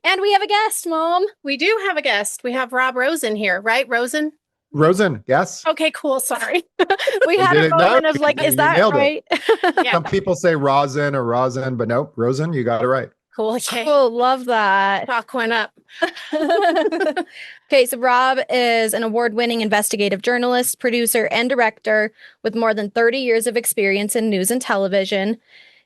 And we have a guest, Mom. We do have a guest. We have Rob Rosen here, right? Rosen? Rosen, yes. Okay, cool. Sorry. We had a moment of like, is that right? Yeah. Some people say Rosen or Rosen, but nope, Rosen, you got it right. Cool. Okay. Cool. Love that. Talk went up. Okay, so Rob is an award-winning investigative journalist, producer, and director with more than 30 years of experience in news and television.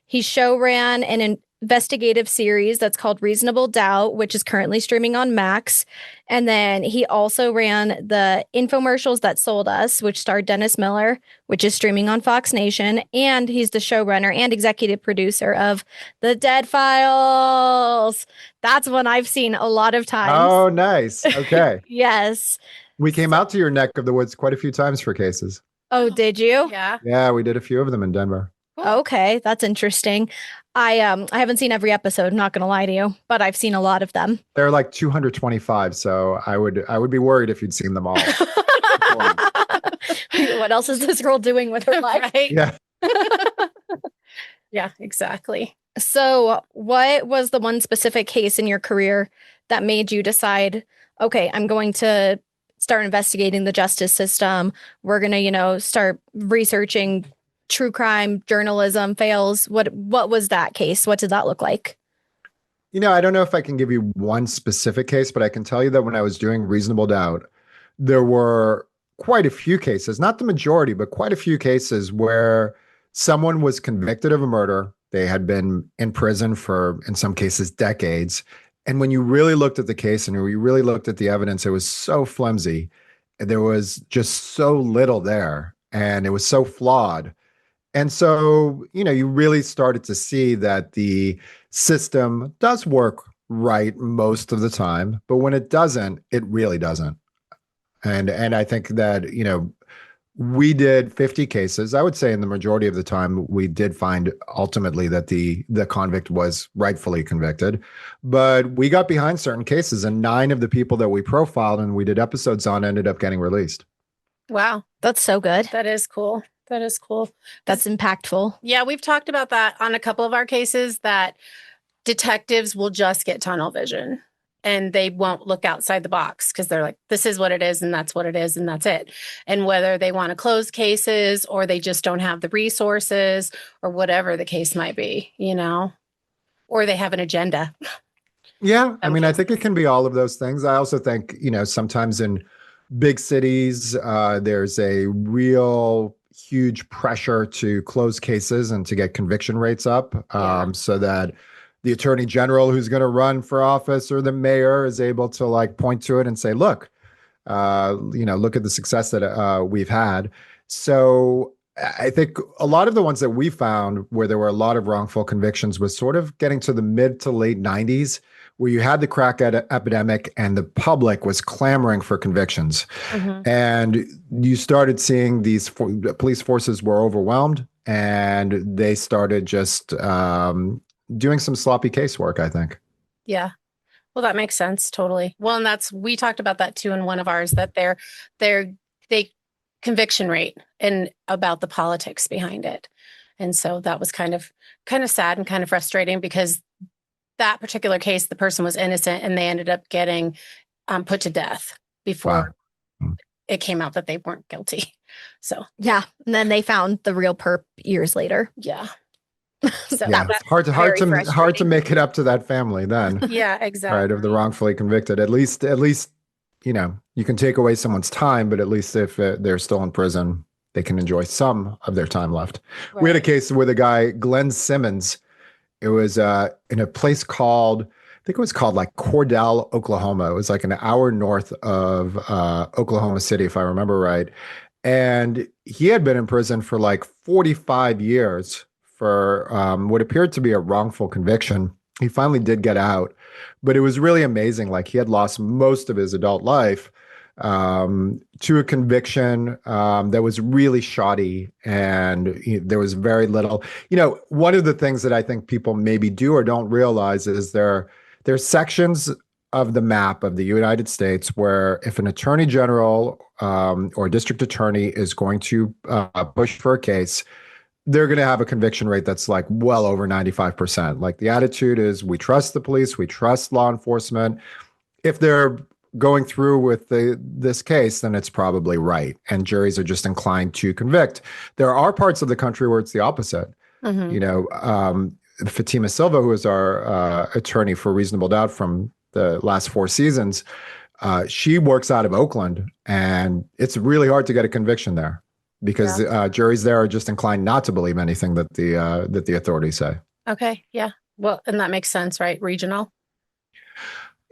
He show-ran an investigative series that's called Reasonable Doubt, which is currently streaming on Max. And then he also ran the infomercials that sold us, which starred Dennis Miller, which is streaming on Fox Nation. And he's the showrunner and executive producer of The Dead Files. That's one I've seen a lot of times. Oh, nice. Okay. Yes. We came out to your neck of the woods quite a few times for cases. Oh, did you? Yeah. Yeah, we did a few of them in Denver. Okay, that's interesting. I haven't seen every episode, I'm not gonna lie to you, but I've seen a lot of them. There are like 225, so I would be worried if you'd seen them all. What else is this girl doing with her life? Right? Yeah. Yeah, exactly. So what was the one specific case in your career that made you decide, okay, I'm going to start investigating the justice system. We're gonna, start researching true crime journalism fails. What was that case? What did that look like? I don't know if I can give you one specific case, but I can tell you that when I was doing Reasonable Doubt, there were quite a few cases, not the majority, but quite a few cases where someone was convicted of a murder. They had been in prison for, in some cases, decades. And when you really looked at the case and you really looked at the evidence, it was so flimsy. There was just so little there, and it was so flawed. And so, you really started to see that the system does work right most of the time, but when it doesn't, it really doesn't. And I think that, we did 50 cases. I would say in the majority of the time, we did find ultimately that the convict was rightfully convicted. But we got behind certain cases, and 9 of the people that we profiled and we did episodes on ended up getting released. Wow. That's so good. That is cool. That is cool. That's impactful. Yeah, we've talked about that on a couple of our cases, that detectives will just get tunnel vision and they won't look outside the box because they're like, this is what it is and that's what it is and that's it. And whether they want to close cases or they just don't have the resources or whatever the case might be, or they have an agenda. Yeah, I think it can be all of those things. I also think, sometimes in big cities, there's a real huge pressure to close cases and to get conviction rates up, so that the attorney general who's going to run for office or the mayor is able to point to it and say, look at the success that we've had. So I think a lot of the ones that we found where there were a lot of wrongful convictions was sort of getting to the mid to late 90s, where you had the crack epidemic and the public was clamoring for convictions. Mm-hmm. And you started seeing these police forces were overwhelmed, and they started just doing some sloppy casework, I think. Yeah. Well, that makes sense. Totally. Well, and we talked about that too in one of ours, that they conviction rate and about the politics behind it. And so that was kind of sad and kind of frustrating, because that particular case, the person was innocent and they ended up getting put to death before it came out that they weren't guilty. So, yeah. And then they found the real perp years later. Yeah. So yeah, it's hard to make it up to that family then. Yeah, exactly. Right, of the wrongfully convicted. At least, you can take away someone's time, but at least if they're still in prison, they can enjoy some of their time left. Right. We had a case with a guy, Glenn Simmons. It was in a place called, I think it was called Cordell, Oklahoma. It was an hour north of Oklahoma City, if I remember right. And he had been in prison for 45 years for what appeared to be a wrongful conviction. He finally did get out, but it was really amazing. He had lost most of his adult life to a conviction that was really shoddy, and there was very little. One of the things that I think people maybe do or don't realize is there's sections of the map of the United States where if an attorney general or district attorney is going to push for a case, they're going to have a conviction rate that's like well over 95%. Like the attitude is we trust the police, we trust law enforcement. If they're going through with this case, then it's probably right. And juries are just inclined to convict. There are parts of the country where it's the opposite. Fatima Silva, who is our attorney for reasonable doubt from the last 4 seasons, she works out of Oakland, and it's really hard to get a conviction there because juries there are just inclined not to believe anything that the authorities say. Okay. Yeah. Well, and that makes sense, right? Regional.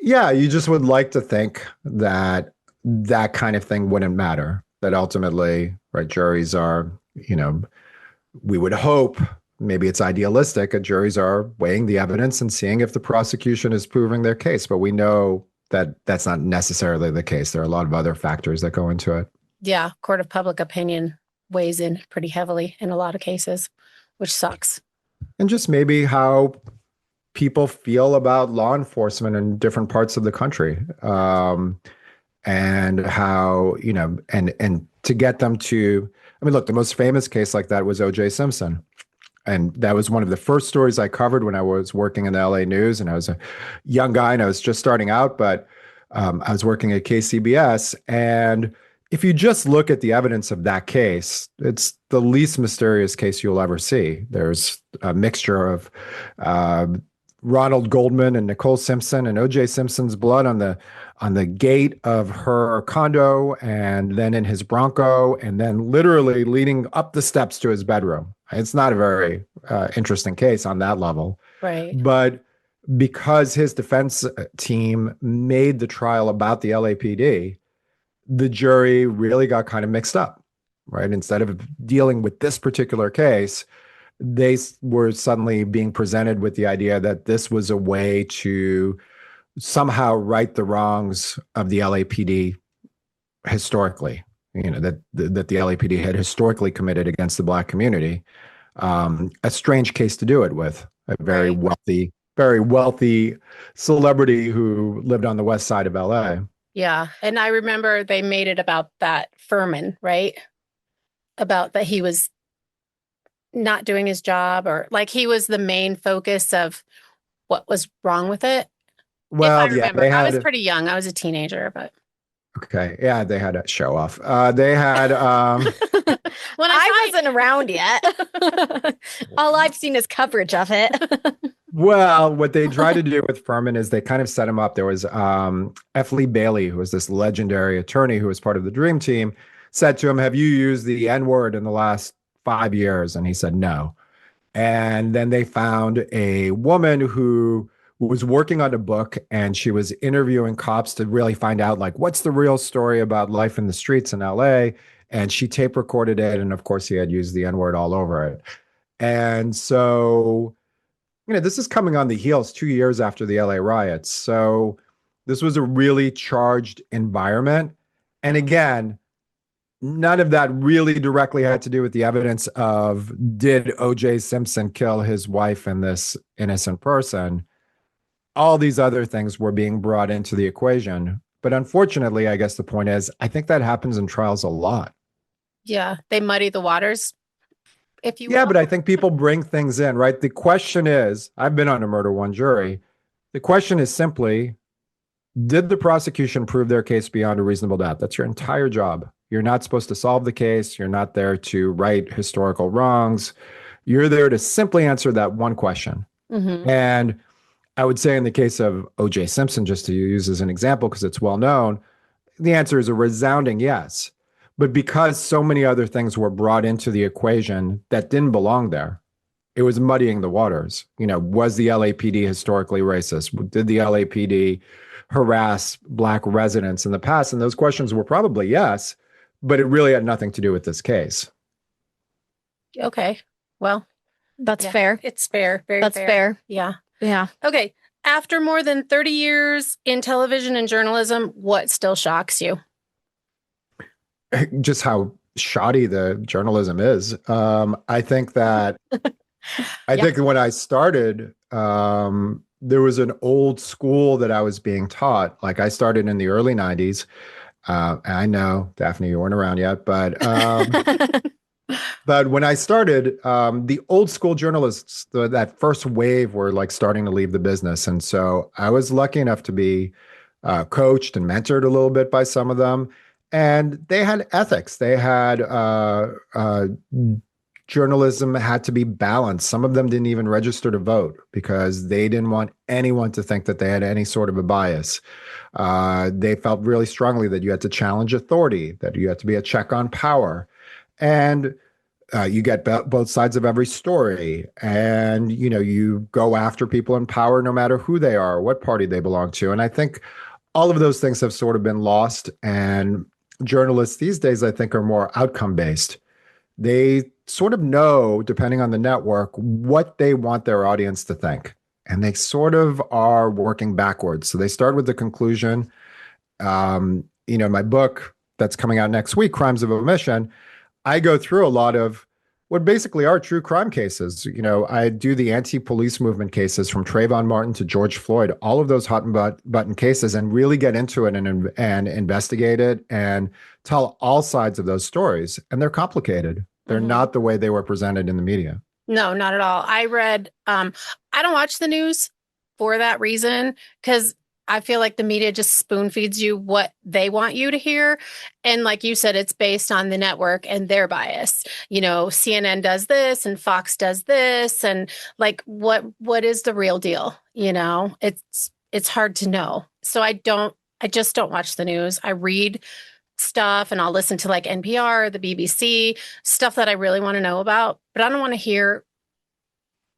Yeah, you just would like to think that that kind of thing wouldn't matter. That ultimately, right, juries are, we would hope, maybe it's idealistic, juries are weighing the evidence and seeing if the prosecution is proving their case. But we know that that's not necessarily the case. There are a lot of other factors that go into it. Yeah. Court of public opinion weighs in pretty heavily in a lot of cases, which sucks. And just maybe how people feel about law enforcement in different parts of the country, and how, and to get them to, I mean, look, the most famous case like that was O.J. Simpson. And that was one of the first stories I covered when I was working in the LA News. And I was a young guy and I was just starting out, but I was working at KCBS. And if you just look at the evidence of that case, it's the least mysterious case you'll ever see. There's a mixture of Ronald Goldman and Nicole Simpson and O.J. Simpson's blood on the gate of her condo, and then in his Bronco, and then literally leading up the steps to his bedroom. It's not a very interesting case on that level. Right. But because his defense team made the trial about the LAPD, the jury really got kind of mixed up, right? Instead of dealing with this particular case, they were suddenly being presented with the idea that this was a way to somehow right the wrongs of the LAPD historically, that the LAPD had historically committed against the Black community. A strange case to do it with. A very wealthy celebrity who lived on the west side of LA. Yeah. And I remember they made it about that Furman, right? About that he was not doing his job, or like he was the main focus of what was wrong with it. Well, if I remember, I was pretty young. I was a teenager, but okay. Yeah, they had a show off. They had when I wasn't around yet. All I've seen is coverage of it. Well, what they tried to do with Furman is they kind of set him up. There was F. Lee Bailey, who was this legendary attorney who was part of the Dream Team, said to him, "Have you used the N-word in the last 5 years?" And he said no. And then they found a woman who was working on a book, and she was interviewing cops to really find out, like, what's the real story about life in the streets in LA. And she tape recorded it. And of course, he had used the N-word all over it. And so, this is coming on the heels 2 years after the LA riots. So this was a really charged environment. And again, none of that really directly had to do with the evidence of, did O.J. Simpson kill his wife and this innocent person? All these other things were being brought into the equation. But unfortunately, I guess the point is, I think that happens in trials a lot. yeah, they muddy the waters, if you Yeah, will. but I think people bring things in, right? The question is, I've been on a murder one jury. The question is simply, did the prosecution prove their case beyond a reasonable doubt? That's your entire job. You're not supposed to solve the case. You're not there to right historical wrongs. You're there to simply answer that one question. Mm-hmm. And I would say in the case of O.J. Simpson, just to use as an example, because it's well known, the answer is a resounding yes. But because so many other things were brought into the equation that didn't belong there, it was muddying the waters. Was the LAPD historically racist? Did the LAPD harass Black residents in the past? And those questions were probably yes, but it really had nothing to do with this case. Okay. Well, That's yeah, fair. it's fair. Very That's fair. Yeah. Yeah. Okay. After more than 30 years in television and journalism, what still shocks you? Just how shoddy the journalism is. I think that I think when I started, there was an old school that I was being taught. Like I started in the early 90s. I know, Daphne, you weren't around yet, but But when I started, the old school journalists, that first wave were like starting to leave the business. And so I was lucky enough to be coached and mentored a little bit by some of them. And they had ethics. They had journalism had to be balanced. Some of them didn't even register to vote because they didn't want anyone to think that they had any sort of a bias. They felt really strongly that you had to challenge authority, that you had to be a check on power. And you get both sides of every story, and you go after people in power no matter who they are, what party they belong to. And I think all of those things have sort of been lost. And journalists these days, I think, are more outcome based. They sort of know, depending on the network, what they want their audience to think, and they sort of are working backwards. So they start with the conclusion. My book that's coming out next week, Crimes of Omission, I go through a lot of what basically are true crime cases. I do the anti-police movement cases from Trayvon Martin to George Floyd, all of those hot button cases, and really get into it and investigate it and tell all sides of those stories. And they're complicated. They're not the way they were presented in the media. No, not at all. I read, I don't watch the news for that reason, because I feel like the media just spoon feeds you what they want you to hear. And like you said, it's based on the network and their bias. CNN does this and Fox does this. And like, what is the real deal? It's hard to know. So I just don't watch the news. I read stuff and I'll listen to like NPR, the BBC, stuff that I really want to know about, but I don't want to hear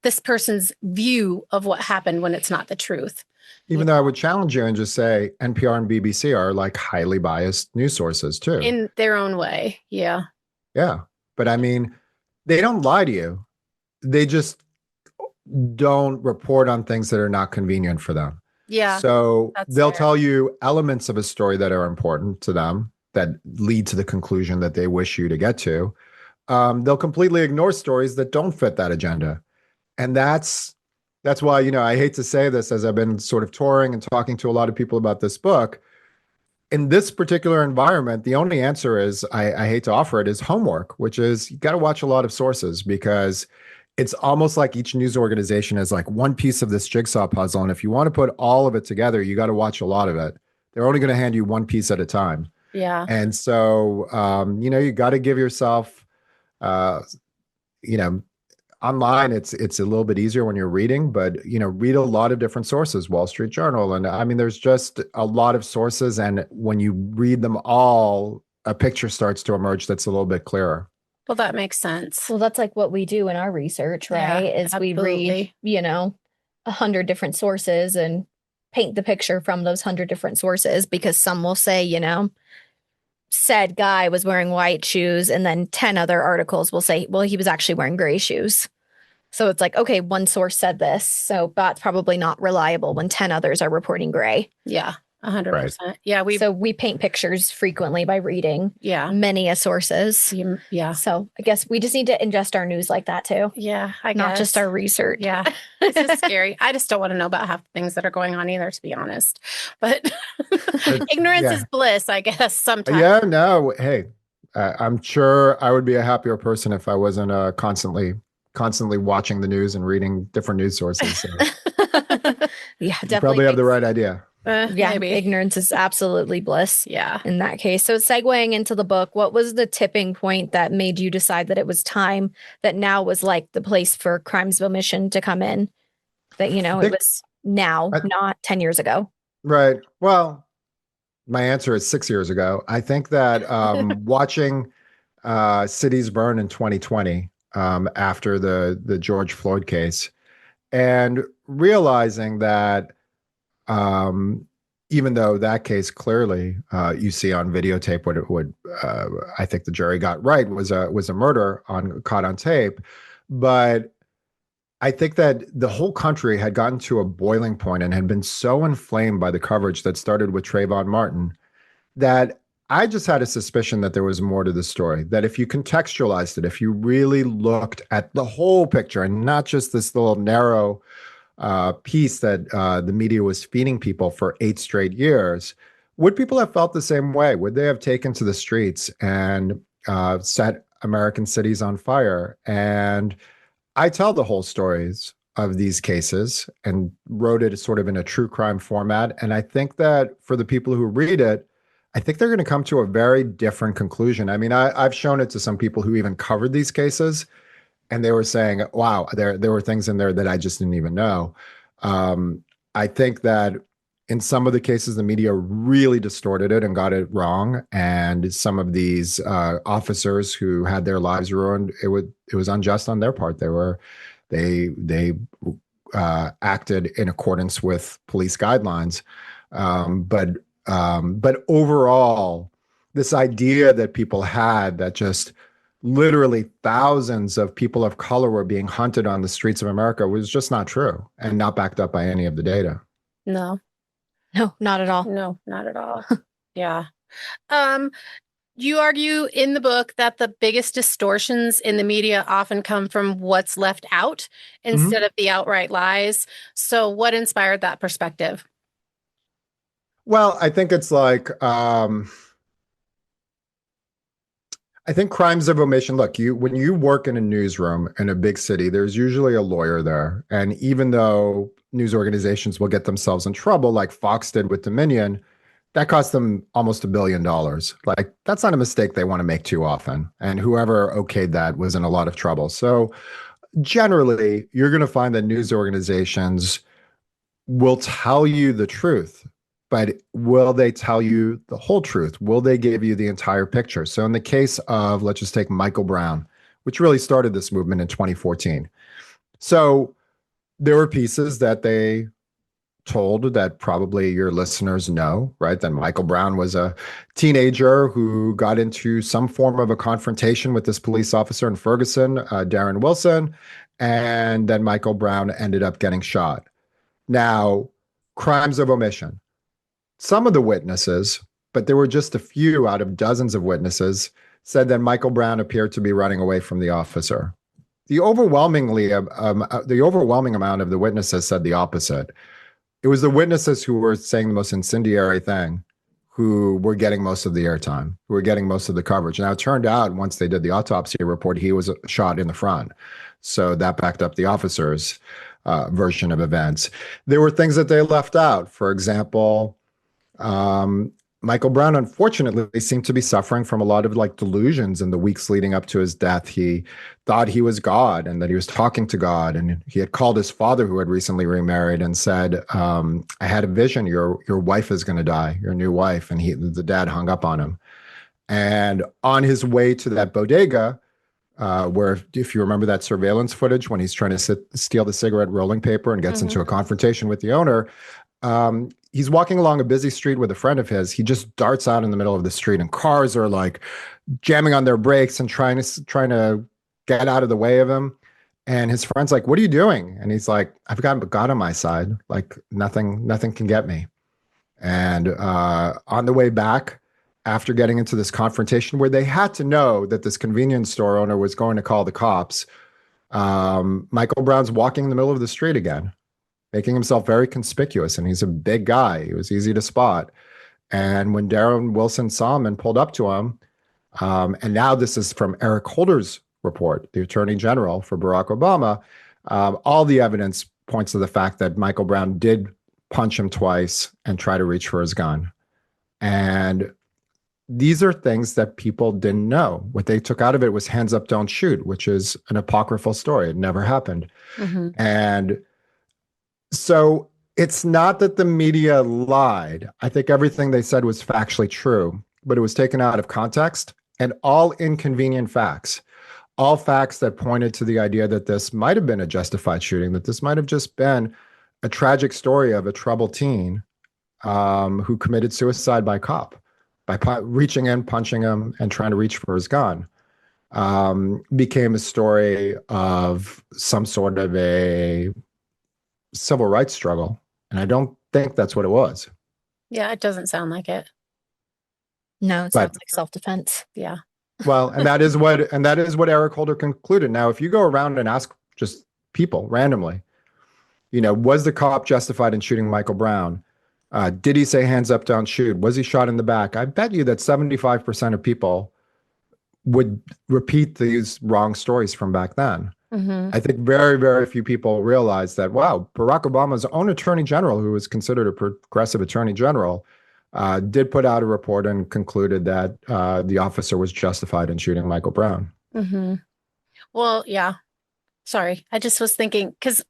this person's view of what happened when it's not the truth. Even though I would challenge you and just say NPR and BBC are like highly biased news sources too. In their own way. Yeah. Yeah. But I mean, they don't lie to you. They just don't report on things that are not convenient for them. Yeah. So they'll fair. tell you elements of a story that are important to them, that lead to the conclusion that they wish you to get to. They'll completely ignore stories that don't fit that agenda. And that's why, I hate to say this, as I've been sort of touring and talking to a lot of people about this book. In this particular environment, the only answer is, I hate to offer it, is homework, which is you got to watch a lot of sources, because it's almost like each news organization is like one piece of this jigsaw puzzle. And if you want to put all of it together, you got to watch a lot of it. They're only going to hand you one piece at a time. Yeah. And so, you got to give yourself, online, it's a little bit easier when you're reading, but read a lot of different sources, Wall Street Journal, and I mean, there's just a lot of sources, and when you read them all, a picture starts to emerge that's a little bit clearer. Well, that makes sense. Well, that's like what we do in our research, right? Yeah, is we read, 100 different sources and paint the picture from those 100 different sources, because some will say, said guy was wearing white shoes, and then 10 other articles will say, well, he was actually wearing gray shoes. So it's like, okay, one source said this, so that's probably not reliable when 10 others are reporting gray. Yeah, 100%. Right. Yeah, so we paint pictures frequently by reading many sources. Yeah. So I guess we just need to ingest our news like that too. Yeah, not just our research. Yeah, this is scary. I just don't want to know about half the things that are going on either, to be honest. But ignorance is bliss, I guess, sometimes. Yeah, no, hey, I'm sure I would be a happier person if I wasn't constantly watching the news and reading different news sources. So. Yeah, definitely. You probably have the right idea. Maybe. Ignorance is absolutely bliss. Yeah. In that case. So segueing into the book, what was the tipping point that made you decide that it was time, that now was like the place for Crimes of Omission to come in? That, it was now, not 10 years ago. Right. Well, my answer is 6 years ago. I think that watching cities burn in 2020 after the George Floyd case, and realizing that even though that case clearly you see on videotape what it would I think the jury got right was a murder caught on tape, but I think that the whole country had gotten to a boiling point and had been so inflamed by the coverage that started with Trayvon Martin that I just had a suspicion that there was more to the story, that if you contextualized it, if you really looked at the whole picture and not just this little narrow piece that the media was feeding people for 8 straight years, would people have felt the same way? Would they have taken to the streets and set American cities on fire. And I tell the whole stories of these cases and wrote it sort of in a true crime format. And I think that for the people who read it, I think they're going to come to a very different conclusion. I mean, I've shown it to some people who even covered these cases, and they were saying, wow, there were things in there that I just didn't even know. I think that in some of the cases, the media really distorted it and got it wrong. And some of these officers who had their lives ruined, it was unjust on their part. They acted in accordance with police guidelines. But overall, this idea that people had that just literally thousands of people of color were being hunted on the streets of America was just not true and not backed up by any of the data. No, No, not at all. no, not at all. Yeah. You argue in the book that the biggest distortions in the media often come from what's left out instead of the outright lies. So what inspired that perspective? Well, I think it's like I think crimes of omission. Look, when you work in a newsroom in a big city, there's usually a lawyer there. And even though news organizations will get themselves in trouble, like Fox did with Dominion, that cost them almost $1 billion. Like, that's not a mistake they want to make too often. And whoever okayed that was in a lot of trouble. So generally, you're going to find that news organizations will tell you the truth. But will they tell you the whole truth? Will they give you the entire picture? So in the case of, let's just take Michael Brown, which really started this movement in 2014. So there were pieces that they told that probably your listeners know, right? That Michael Brown was a teenager who got into some form of a confrontation with this police officer in Ferguson, Darren Wilson, and then Michael Brown ended up getting shot. Now, crimes of omission. Some of the witnesses, but there were just a few out of dozens of witnesses, said that Michael Brown appeared to be running away from the officer. The overwhelming amount of the witnesses said the opposite. It was the witnesses who were saying the most incendiary thing who were getting most of the airtime, who were getting most of the coverage. Now, it turned out once they did the autopsy report, he was shot in the front. So that backed up the officer's version of events. There were things that they left out. For example, Michael Brown, unfortunately, seemed to be suffering from a lot of like delusions in the weeks leading up to his death. He thought he was God and that he was talking to God. And he had called his father, who had recently remarried, and said, I had a vision. Your wife is going to die, your new wife. And the dad hung up on him. And on his way to that bodega, where, if you remember that surveillance footage, when he's trying to steal the cigarette rolling paper and gets into a confrontation with the owner, he's walking along a busy street with a friend of his. He just darts out in the middle of the street, and cars are like jamming on their brakes and trying to get out of the way of him. And his friend's like, "What are you doing?" And he's like, "I've got God on my side. Like nothing can get me." And on the way back, after getting into this confrontation where they had to know that this convenience store owner was going to call the cops, Michael Brown's walking in the middle of the street again, making himself very conspicuous. And he's a big guy. He was easy to spot. And when Darren Wilson saw him and pulled up to him, and now this is from Eric Holder's report, the Attorney General for Barack Obama, all the evidence points to the fact that Michael Brown did punch him twice and try to reach for his gun. And these are things that people didn't know. What they took out of it was hands up, don't shoot, which is an apocryphal story. It never happened. And so it's not that the media lied. I think everything they said was factually true, but it was taken out of context and all inconvenient facts, all facts that pointed to the idea that this might have been a justified shooting, that this might have just been a tragic story of a troubled teen who committed suicide by cop, by reaching in, punching him, and trying to reach for his gun, became a story of some sort of a civil rights struggle. And I don't think that's what it was. Yeah, it doesn't sound like it. No, it sounds like self-defense. Yeah. Well, and that is what Eric Holder concluded. Now, if you go around and ask just people randomly, was the cop justified in shooting Michael Brown? Did he say hands up, don't shoot? Was he shot in the back? I bet you that 75% of people would repeat these wrong stories from back then. Mm-hmm. I think very, very few people realize that, wow, Barack Obama's own attorney general, who was considered a progressive attorney general, did put out a report and concluded that the officer was justified in shooting Michael Brown. Mm-hmm. Well, yeah. Sorry. I just was thinking, because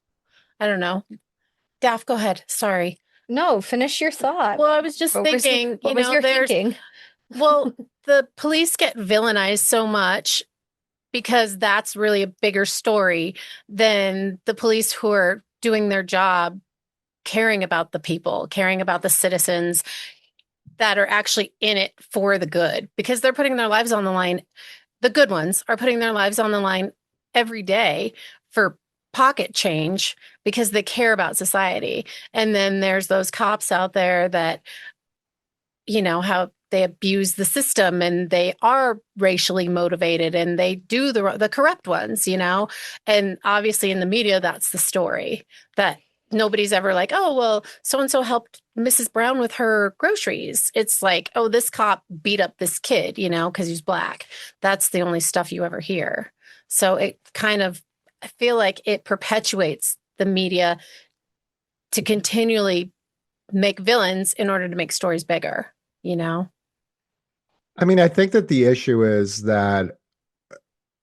I don't know. Daph, go ahead. Sorry. No, finish your thought. Well, I was just What was- thinking, what was your there's, thinking? well, the police get villainized so much because that's really a bigger story than the police who are doing their job, caring about the people, caring about the citizens that are actually in it for the good, because they're putting their lives on the line. The good ones are putting their lives on the line every day for pocket change because they care about society. And then there's those cops out there that, how they abuse the system and they are racially motivated and they do the corrupt ones, and obviously in the media, that's the story that nobody's ever like, oh, well, so-and-so helped Mrs. Brown with her groceries. It's like, oh, this cop beat up this kid, because he's Black. That's the only stuff you ever hear. So it kind of, I feel like it perpetuates the media to continually make villains in order to make stories bigger, I mean, I think that the issue is that,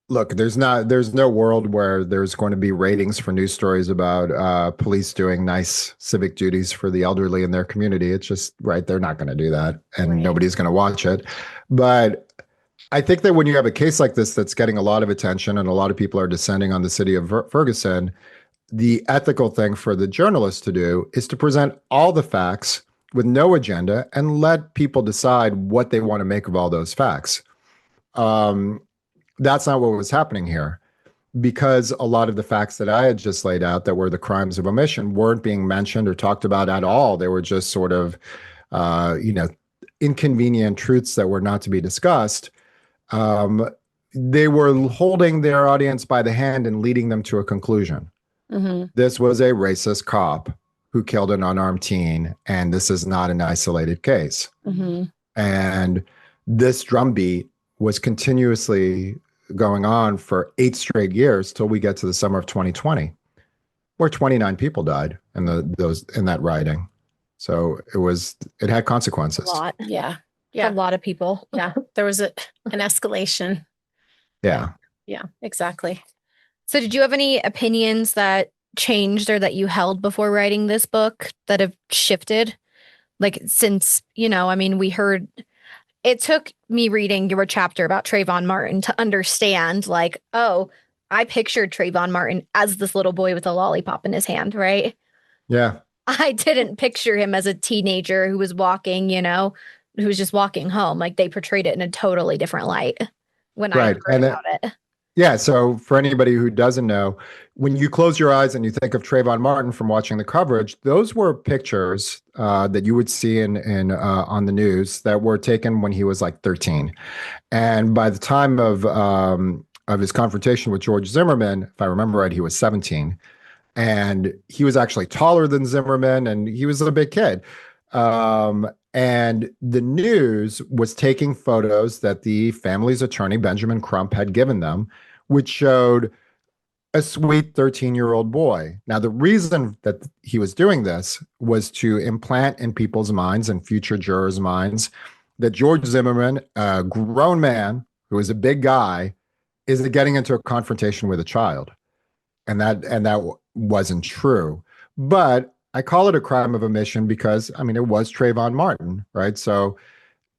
look, there's no world where there's going to be ratings for news stories about police doing nice civic duties for the elderly in their community. It's just, right, they're not going to do that, and Right. nobody's going to watch it. But I think that when you have a case like this that's getting a lot of attention and a lot of people are descending on the city of Ferguson, the ethical thing for the journalist to do is to present all the facts with no agenda and let people decide what they want to make of all those facts. That's not what was happening here, because a lot of the facts that I had just laid out that were the crimes of omission weren't being mentioned or talked about at all. They were just sort of, inconvenient truths that were not to be discussed. They were holding their audience by the hand and leading them to a conclusion. Mm-hmm. This was a racist cop who killed an unarmed teen, and this is not an isolated case. Mm-hmm. And this drumbeat was continuously going on for 8 straight years till we get to the summer of 2020, where 29 people died in that rioting. So it had consequences. A lot. Yeah. A Yeah. lot of people. Yeah. There was an escalation. Yeah. Yeah, exactly. So did you have any opinions that changed or that you held before writing this book that have shifted? Like, since, we heard, it took me reading your chapter about Trayvon Martin to understand, like, oh, I pictured Trayvon Martin as this little boy with a lollipop in his hand, right? Yeah. I didn't picture him as a teenager who was walking, who was just walking home. Like, they portrayed it in a totally different light when I Right. heard about it. Yeah. So for anybody who doesn't know, when you close your eyes and you think of Trayvon Martin from watching the coverage, those were pictures that you would see in on the news that were taken when he was like 13. And by the time of his confrontation with George Zimmerman, if I remember right, he was 17. And he was actually taller than Zimmerman, and he was a big kid. And the news was taking photos that the family's attorney, Benjamin Crump, had given them, which showed a sweet 13-year-old boy. Now, the reason that he was doing this was to implant in people's minds and future jurors' minds that George Zimmerman, a grown man who is a big guy, is getting into a confrontation with a child. And that wasn't true. But I call it a crime of omission because, it was Trayvon Martin, right? So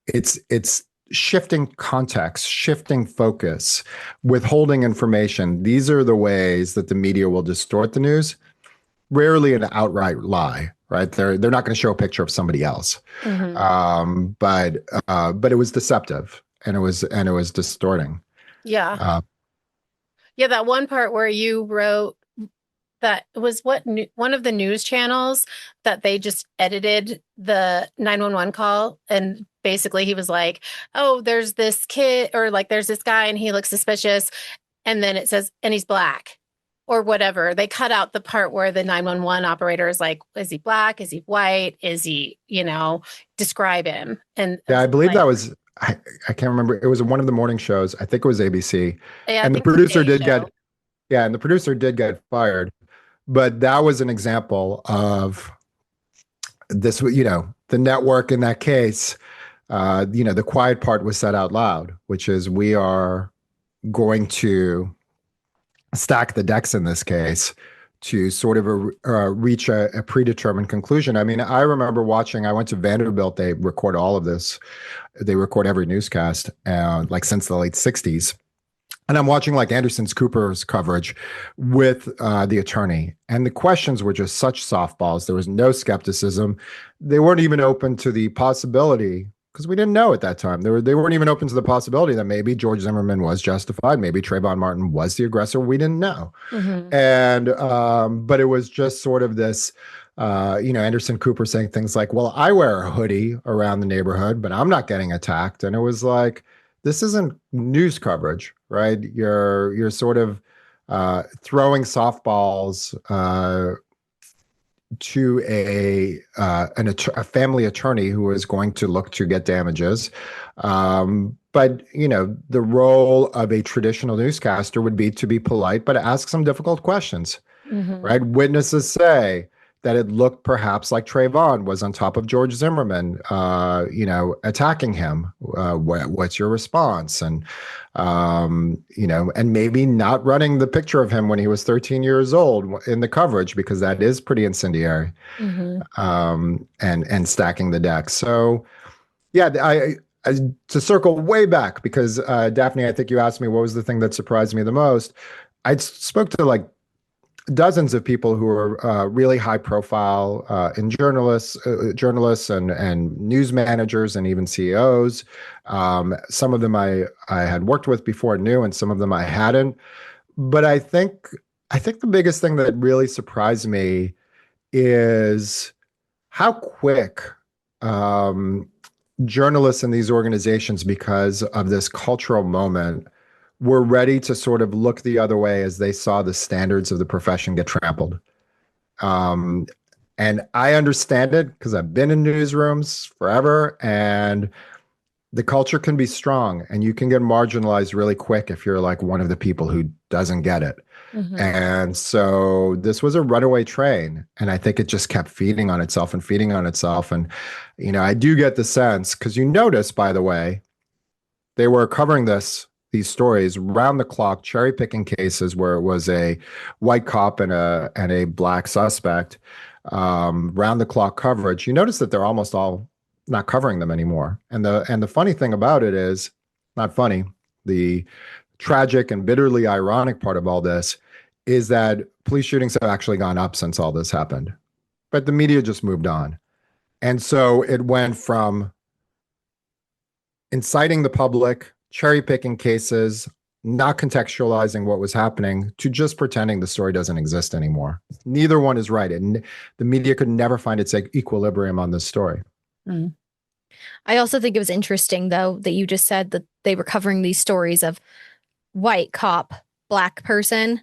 it's shifting context, shifting focus, withholding information. These are the ways that the media will distort the news. Rarely an outright lie, right? They're not going to show a picture of somebody else. Mm-hmm. But it was deceptive and it was distorting. Yeah. Yeah, that one part where you wrote that was one of the news channels that they just edited the 911 call. And basically he was like, oh, there's this kid, or like, there's this guy and he looks suspicious. And then it says, and he's Black. or whatever. They cut out the part where the 911 operator is like, is he black? Is he white? Is he, describe him. And Yeah, I believe like, that was, I can't remember. It was one of the morning shows. I think it was ABC. yeah, I And the think it's a producer day did show. and the producer did get fired. But that was an example of this, the network in that case, the quiet part was said out loud, which is we are going to stack the decks in this case to sort of reach a predetermined conclusion. I mean, I remember watching, I went to Vanderbilt, they record all of this. They record every newscast, like since the late 60s. And I'm watching like Anderson Cooper's coverage with the attorney. And the questions were just such softballs. There was no skepticism. They weren't even open to the possibility, because we didn't know at that time. They weren't even open to the possibility that maybe George Zimmerman was justified. Maybe Trayvon Martin was the aggressor. We didn't know. Mm-hmm. And but it was just sort of this, Anderson Cooper saying things like, well, I wear a hoodie around the neighborhood, but I'm not getting attacked. And it was like, this isn't news coverage, right? You're sort of throwing softballs to a family attorney who is going to look to get damages. But the role of a traditional newscaster would be to be polite, but ask some difficult questions, Mm-hmm. right? Witnesses say that it looked perhaps like Trayvon was on top of George Zimmerman, attacking him. What's your response? And, and maybe not running the picture of him when he was 13 years old in the coverage, because that is pretty incendiary, Mm-hmm. and stacking the deck. So, yeah, I to circle way back, because Daphne, I think you asked me what was the thing that surprised me the most. I spoke to like dozens of people who are really high profile in journalists and news managers and even CEOs. Some of them I had worked with before and knew, and some of them I hadn't. But I think the biggest thing that really surprised me is how quick journalists in these organizations, because of this cultural moment, were ready to sort of look the other way as they saw the standards of the profession get trampled. And I understand it because I've been in newsrooms forever, and the culture can be strong and you can get marginalized really quick if you're like one of the people who doesn't get it. Mm-hmm. And so this was a runaway train, and I think it just kept feeding on itself and feeding on itself. And, I do get the sense, because you notice, by the way, they were covering these stories round the clock, cherry picking cases where it was a white cop and a black suspect, round the clock coverage. You notice that they're almost all not covering them anymore. And the funny thing about it is, not funny, the tragic and bitterly ironic part of all this is that police shootings have actually gone up since all this happened, but the media just moved on. And so it went from inciting the public, cherry picking cases, not contextualizing what was happening, to just pretending the story doesn't exist anymore. Neither one is right. And the media could never find its equilibrium on this story. Mm. I also think it was interesting, though, that you just said that they were covering these stories of white cop, black person.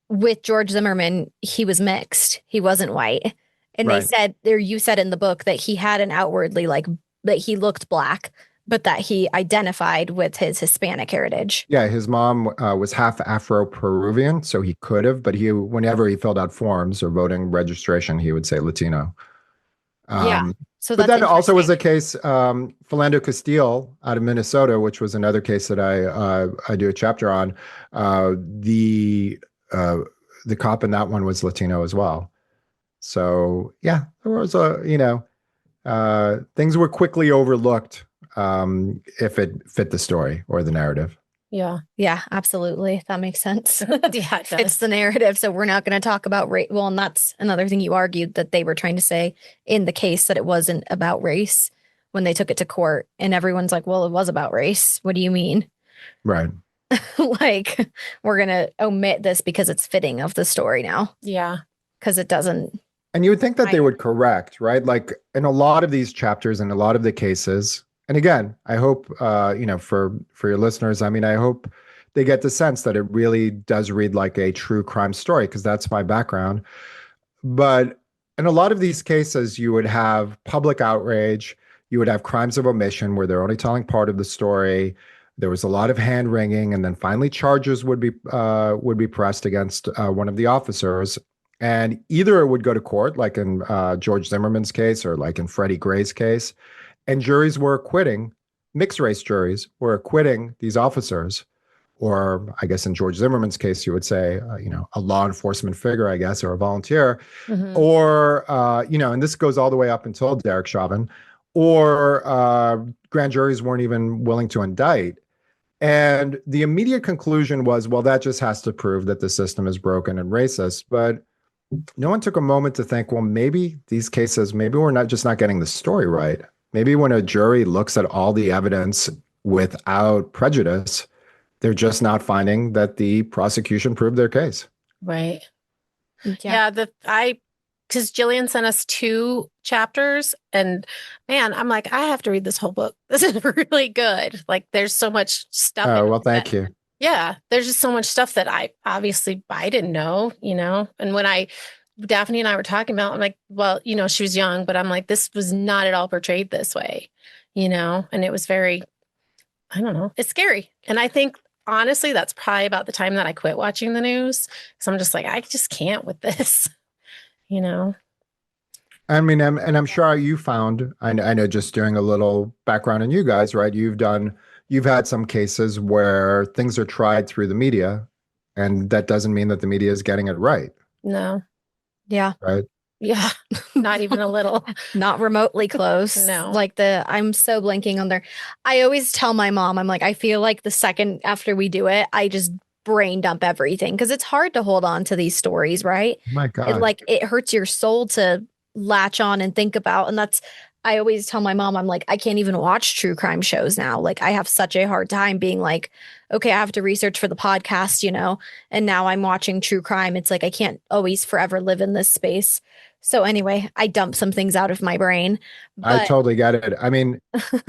With George Zimmerman, he was mixed. He wasn't white. And Right. they said, you said in the book that he had an outwardly, like, that he looked black, but that he identified with his Hispanic heritage. Yeah, his mom was half Afro-Peruvian, so he could have, but whenever he filled out forms or voting registration, he would say Latino. Yeah. So But that's that also was the interesting. case, Philando Castile out of Minnesota, which was another case that I do a chapter on. The cop in that one was Latino as well. So yeah, there was things were quickly overlooked if it fit the story or the narrative. Yeah. Yeah, absolutely. That makes sense. Yeah, it It's does. the narrative. So we're not going to talk about race. Well, and that's another thing you argued, that they were trying to say in the case that it wasn't about race when they took it to court. And everyone's like, well, it was about race. What do you mean? Right. Like, we're going to omit this because it's fitting of the story now, Yeah. because it doesn't. And you would think that they Right. would correct, right? Like in a lot of these chapters and a lot of the cases. And again, I hope, for your listeners, I mean, I hope they get the sense that it really does read like a true crime story, because that's my background. But in a lot of these cases, you would have public outrage, you would have crimes of omission where they're only telling part of the story. There was a lot of hand wringing, and then finally charges would be pressed against one of the officers, and either it would go to court, like in George Zimmerman's case, or like in Freddie Gray's case, and juries were acquitting, mixed race juries were acquitting these officers, or I guess in George Zimmerman's case, you would say, a law enforcement figure, I guess, or a volunteer, or, and this goes all the way up until Derek Chauvin, or grand juries weren't even willing to indict. And the immediate conclusion was, well, that just has to prove that the system is broken and racist. But no one took a moment to think, well, maybe these cases, maybe we're not getting the story right. Maybe when a jury looks at all the evidence without prejudice, they're just not finding that the prosecution proved their case. Right. Yeah. Because Jillian sent us 2 chapters, and man, I'm like, I have to read this whole book. This is really good. Like, there's so much stuff. Oh, well, thank you. Yeah. There's just so much stuff that I didn't know, and when Daphne and I were talking about, I'm like, well, she was young, but I'm like, this was not at all portrayed this way, and it was very, I don't know, it's scary. And I think, honestly, that's probably about the time that I quit watching the news. So I'm just like, I just can't with this, I mean, I'm sure you found, I know just doing a little background on you guys, right? You've had some cases where things are tried through the media, and that doesn't mean that the media is getting it right. No. Yeah. Right. Yeah. Not even a little. Not remotely close. No. I'm so blanking on there. I always tell my mom, I'm like, I feel like the second after we do it, I just brain dump everything, because it's hard to hold on to these stories, right? My God. It hurts your soul to latch on and think about. And I always tell my mom, I'm like, I can't even watch true crime shows now. Like, I have such a hard time being like, okay, I have to research for the podcast, and now I'm watching true crime. It's like, I can't always forever live in this space. So anyway, I dump some things out of my brain. I totally get it. I mean,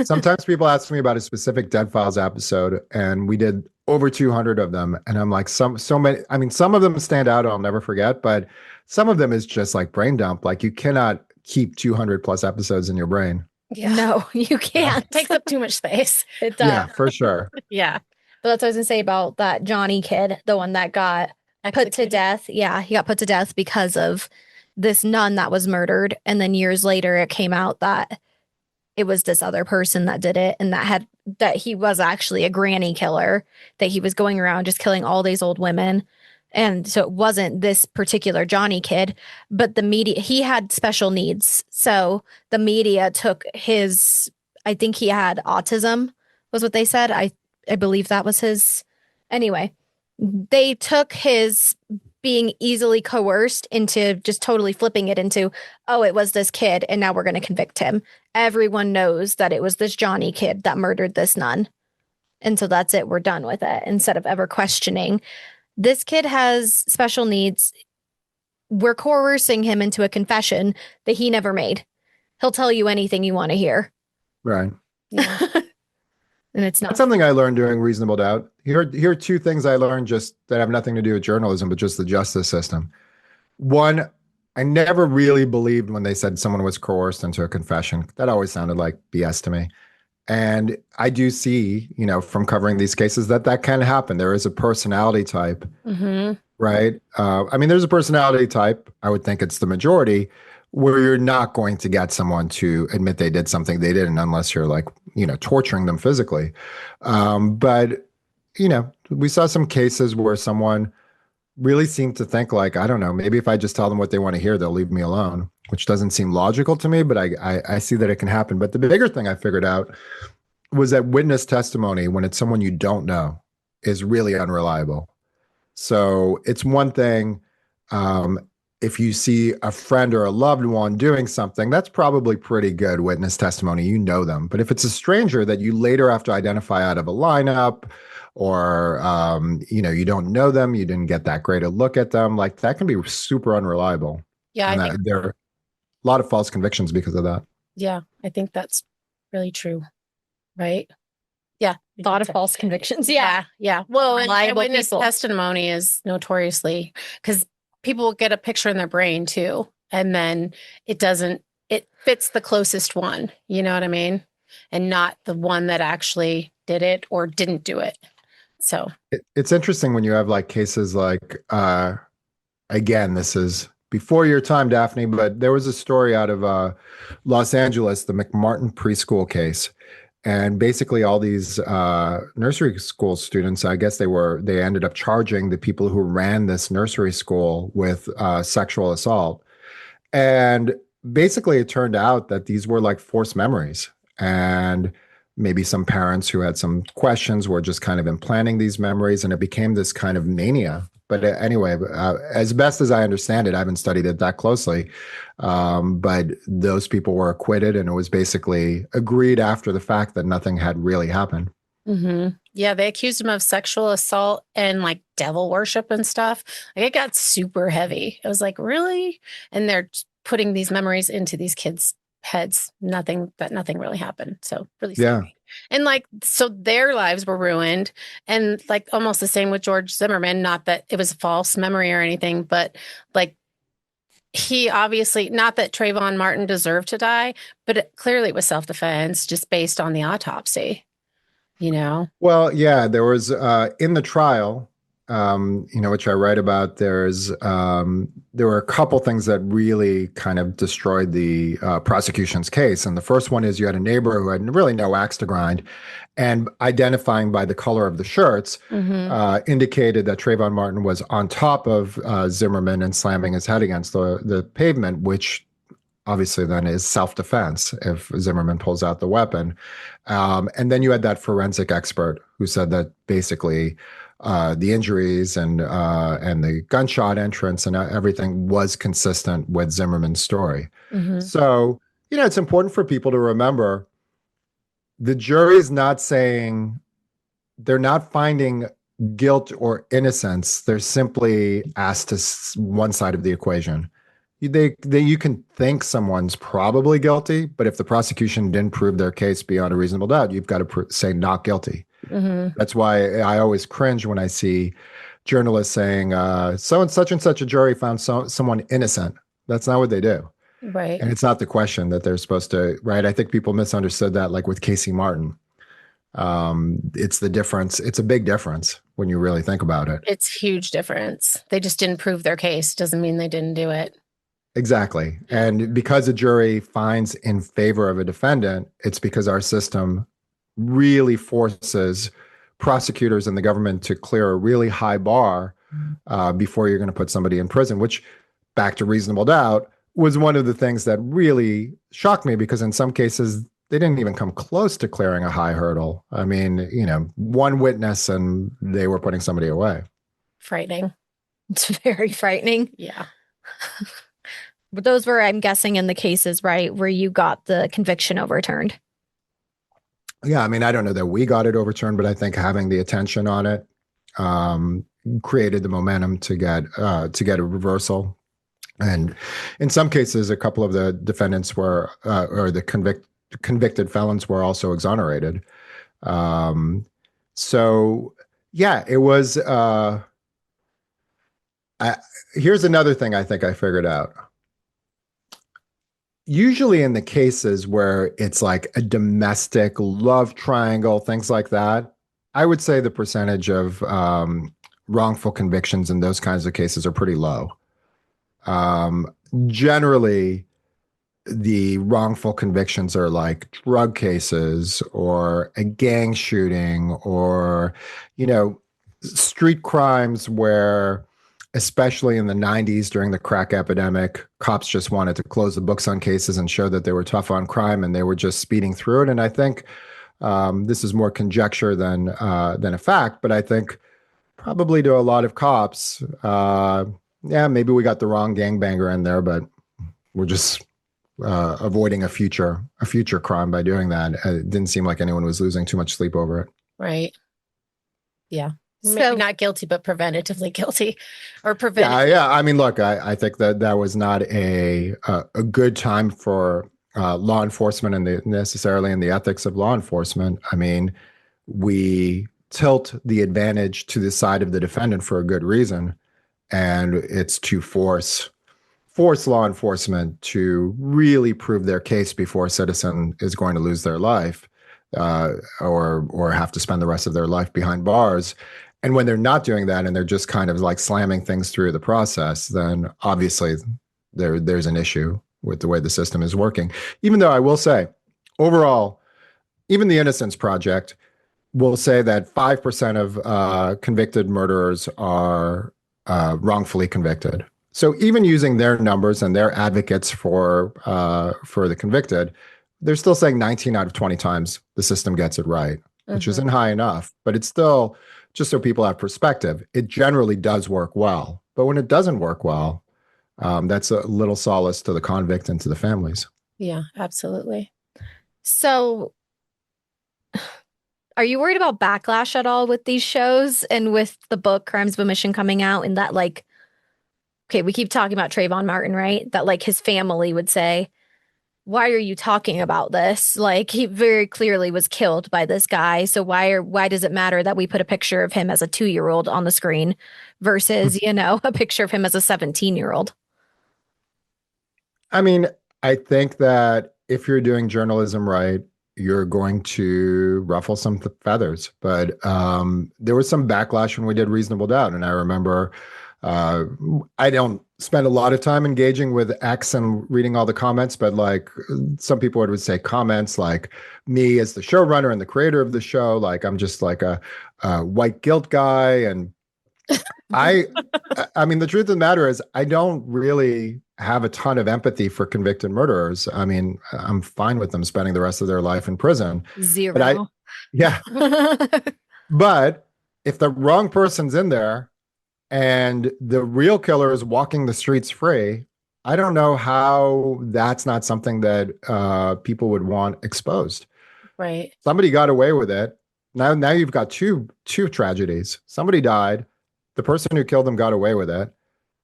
sometimes people ask me about a specific Dead Files episode, and we did over 200 of them. And I'm like, so many, I mean, some of them stand out, I'll never forget, but some of them is just like brain dump. Like, you cannot keep 200 plus episodes in your brain. Yeah. No, you can't. It takes up too much space. It does. Yeah, for sure. Yeah. But that's what I was going to say about that Johnny kid, the one that got put to death. Yeah, he got put to death because of this nun that was murdered. And then years later, it came out that it was this other person that did it, and that he was actually a granny killer, that he was going around just killing all these old women. And so it wasn't this particular Johnny kid, but the media, he had special needs. So the media took I think he had autism, was what they said. I believe that was his. Anyway, they took his being easily coerced into just totally flipping it into, oh, it was this kid, and now we're going to convict him. Everyone knows that it was this Johnny kid that murdered this nun. And so that's it. We're done with it, instead of ever questioning. This kid has special needs. We're coercing him into a confession that he never made. He'll tell you anything you want to hear. Right. Yeah. And it's not. That's something I learned doing Reasonable Doubt. Here are 2 things I learned just that have nothing to do with journalism, but just the justice system. One, I never really believed when they said someone was coerced into a confession. That always sounded like BS to me. And I do see, from covering these cases, that can happen. There is a personality type, right? I mean, there's a personality type, I would think it's the majority, where you're not going to get someone to admit they did something they didn't, unless you're like, torturing them physically. But, we saw some cases where someone really seemed to think like, I don't know, maybe if I just tell them what they want to hear, they'll leave me alone, which doesn't seem logical to me, but I see that it can happen. But the bigger thing I figured out was that witness testimony, when it's someone you don't know, is really unreliable. So it's one thing, if you see a friend or a loved one doing something, that's probably pretty good witness testimony. You know them. But if it's a stranger that you later have to identify out of a lineup, or, you don't know them, you didn't get that great a look at them, like, that can be super unreliable. Yeah. And there are a lot of false convictions because of that. Yeah. I think that's really true. Right. Yeah. A lot of false convictions. Yeah. Yeah. Well, and Reliable witness people. testimony is notoriously because people get a picture in their brain too. And then it fits the closest one. You know what I mean? And not the one that actually did it or didn't do it. So It's interesting when you have like cases like, again, this is before your time, Daphne, but there was a story out of Los Angeles, the McMartin preschool case. And basically all these nursery school students, I guess they ended up charging the people who ran this nursery school with sexual assault. And basically it turned out that these were like forced memories. And maybe some parents who had some questions were just kind of implanting these memories, and it became this kind of mania. But anyway, as best as I understand it, I haven't studied it that closely. But those people were acquitted, and it was basically agreed after the fact that nothing had really happened. yeah, they accused him of sexual assault and like devil worship and stuff. Like it got super heavy. It was like, really? And they're just putting these memories into these kids' heads. Nothing really happened. So really scary. Yeah. And like, so their lives were ruined. And like almost the same with George Zimmerman. Not that it was a false memory or anything, but like he obviously, not that Trayvon Martin deserved to die, but clearly it was self-defense just based on the autopsy, you know? Well, yeah, there was in the trial, which I write about. There were a couple things that really kind of destroyed the prosecution's case. And the first one is you had a neighbor who had really no axe to grind, and identifying by the color of the shirts indicated that Trayvon Martin was on top of Zimmerman and slamming his head against the pavement, which obviously then is self-defense if Zimmerman pulls out the weapon. And then you had that forensic expert who said that basically the injuries and the gunshot entrance and everything was consistent with Zimmerman's story. So, it's important for people to remember the jury is not saying, they're not finding guilt or innocence. They're simply asked to one side of the equation. You can think someone's probably guilty, but if the prosecution didn't prove their case beyond a reasonable doubt, you've got to say not guilty. That's why I always cringe when I see journalists saying, so and such a jury found someone innocent. That's not what they do. Right. And it's not the question that they're supposed to, right? I think people misunderstood that, like with Casey Martin. It's the difference. It's a big difference when you really think about it. It's a huge difference. They just didn't prove their case. Doesn't mean they didn't do it. Exactly. And because a jury finds in favor of a defendant, it's because our system really forces prosecutors and the government to clear a really high bar before you're going to put somebody in prison, which, back to reasonable doubt, was one of the things that really shocked me, because in some cases, they didn't even come close to clearing a high hurdle. I mean, one witness and they were putting somebody away. Frightening. It's very frightening. Yeah. But those were, I'm guessing, in the cases, right, where you got the conviction overturned. Yeah, I mean, I don't know that we got it overturned, but I think having the attention on it created the momentum to get a reversal. And in some cases, a couple of the defendants were, or the convicted felons were also exonerated. So, yeah, it was. Here's another thing I think I figured out. Usually in the cases where it's like a domestic love triangle, things like that, I would say the percentage of wrongful convictions in those kinds of cases are pretty low. Generally, the wrongful convictions are like drug cases or a gang shooting or, street crimes where, especially in the 90s during the crack epidemic, cops just wanted to close the books on cases and show that they were tough on crime, and they were just speeding through it. And I think this is more conjecture than a fact, but I think probably to a lot of cops, maybe we got the wrong gangbanger in there, but we're just avoiding a future crime by doing that. It didn't seem like anyone was losing too much sleep over it. Right. Yeah. So, Maybe not guilty, but preventatively guilty, or preventative. Yeah. I mean, look, I think that was not a good time for law enforcement and necessarily in the ethics of law enforcement. I mean, we tilt the advantage to the side of the defendant for a good reason, and it's to force law enforcement to really prove their case before a citizen is going to lose their life, or have to spend the rest of their life behind bars. And when they're not doing that and they're just kind of like slamming things through the process, then obviously there's an issue with the way the system is working. Even though I will say, overall, even the Innocence Project will say that 5% of convicted murderers are wrongfully convicted. So even using their numbers and their advocates for the convicted, they're still saying 19 out of 20 times the system gets it right, which isn't high enough, but it's still, just so people have perspective, it generally does work well. But when it doesn't work well, that's a little solace to the convict and to the families. Yeah, absolutely. So are you worried about backlash at all with these shows and with the book Crimes of Omission coming out, and that, like, okay, we keep talking about Trayvon Martin, right? That like his family would say, why are you talking about this? Like, he very clearly was killed by this guy. So why does it matter that we put a picture of him as a 2-year-old on the screen versus, a picture of him as a 17-year-old? I mean, I think that if you're doing journalism right, you're going to ruffle some feathers. But there was some backlash when we did Reasonable Doubt. And I remember I don't spend a lot of time engaging with X and reading all the comments, but like some people would say comments like, me as the showrunner and the creator of the show, like I'm just like a white guilt guy. And I mean, the truth of the matter is I don't really have a ton of empathy for convicted murderers. I mean, I'm fine with them spending the rest of their life in prison. Zero. Yeah. But if the wrong person's in there and the real killer is walking the streets free, I don't know how that's not something that people would want exposed. Right. Somebody got away with it. Now you've got two tragedies. Somebody died. The person who killed them got away with it.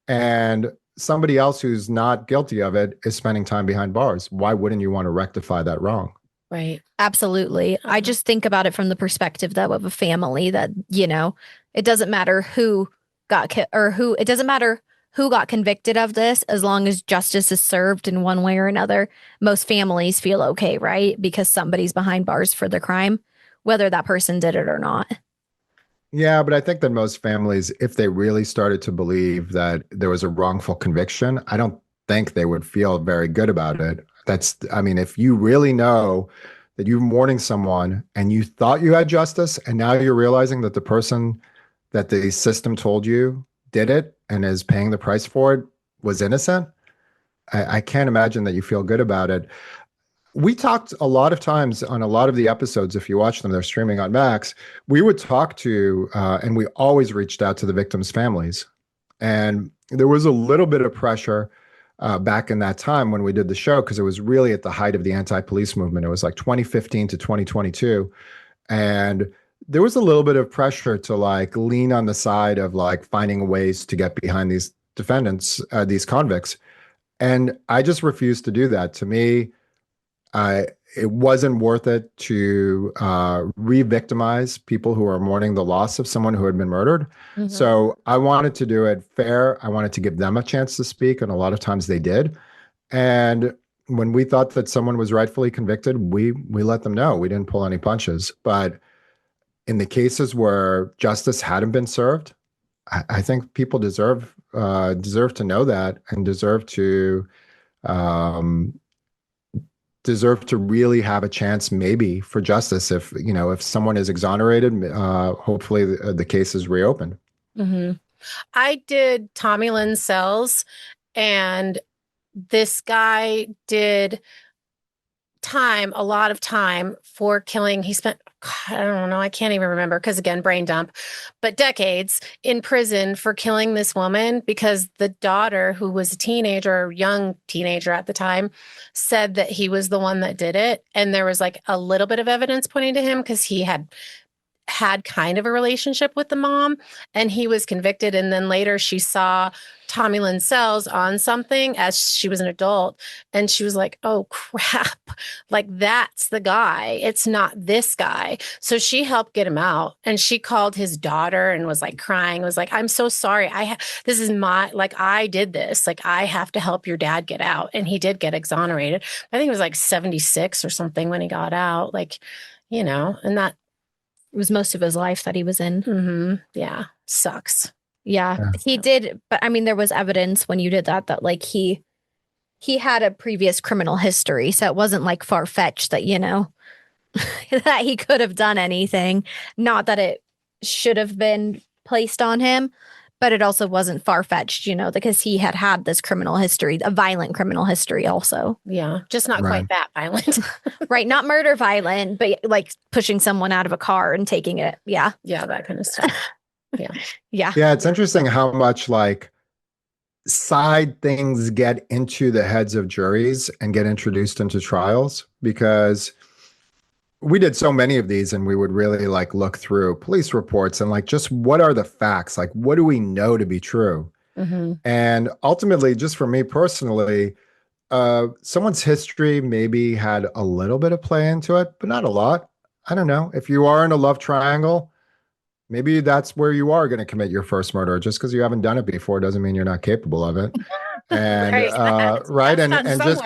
And somebody else who's not guilty of it is spending time behind bars. Why wouldn't you want to rectify that wrong? Right. Absolutely. I just think about it from the perspective, though, of a family that, it doesn't matter who got it doesn't matter who got convicted of this, as long as justice is served in one way or another. Most families feel okay, right? Because somebody's behind bars for the crime, whether that person did it or not. Yeah, but I think that most families, if they really started to believe that there was a wrongful conviction, I don't think they would feel very good about it. I mean, if you really know that you're mourning someone and you thought you had justice, and now you're realizing that the person that the system told you did it and is paying the price for it was innocent, I can't imagine that you feel good about it. We talked a lot of times on a lot of the episodes, if you watch them, they're streaming on Max, we would talk to, and we always reached out to the victims' families. And there was a little bit of pressure back in that time when we did the show, because it was really at the height of the anti-police movement. It was like 2015 to 2022. And there was a little bit of pressure to like lean on the side of like finding ways to get behind these defendants, these convicts. And I just refused to do that. To me, it wasn't worth it to re-victimize people who are mourning the loss of someone who had been murdered. Mm-hmm. So I wanted to do it fair. I wanted to give them a chance to speak, and a lot of times they did. And when we thought that someone was rightfully convicted, we let them know. We didn't pull any punches. But in the cases where justice hadn't been served, I think people deserve to know that, and deserve to really have a chance maybe for justice. If someone is exonerated, hopefully the case is reopened. Mm-hmm. I did Tommy Lynn Sells, and this guy did a lot of time for killing. He spent, I don't know, I can't even remember, because again, brain dump, but decades in prison for killing this woman, because the daughter, who was a teenager, young teenager at the time, said that he was the one that did it. And there was like a little bit of evidence pointing to him, because he had had kind of a relationship with the mom, and he was convicted. And then later she saw Tommy Lynn Sells on something as she was an adult, and she was like, oh crap, like that's the guy. It's not this guy. So she helped get him out, and she called his daughter and was like crying, was like, I'm so sorry. This is my, like, I did this. Like, I have to help your dad get out. And he did get exonerated. I think it was like 76 or something when he got out. Like, and that It was most of his life that he was in. Yeah, sucks. Yeah, he did. But I mean, there was evidence when you did that like he had a previous criminal history. So it wasn't like far-fetched that, that he could have done anything. Not that it should have been placed on him, but it also wasn't far-fetched, because he had this criminal history, a violent criminal history also. Yeah, just not quite that violent. Right, not murder violent, but like pushing someone out of a car and taking it. Yeah. Yeah, that kind of stuff. Yeah. Yeah, it's interesting how much like side things get into the heads of juries and get introduced into trials, because we did so many of these and we would really like look through police reports and like just what are the facts? Like what do we know to be true? And ultimately, just for me personally, someone's history maybe had a little bit of play into it, but not a lot. I don't know. If you are in a love triangle, maybe that's where you are going to commit your first murder. Just because you haven't done it before doesn't mean you're not capable of it. And right. And just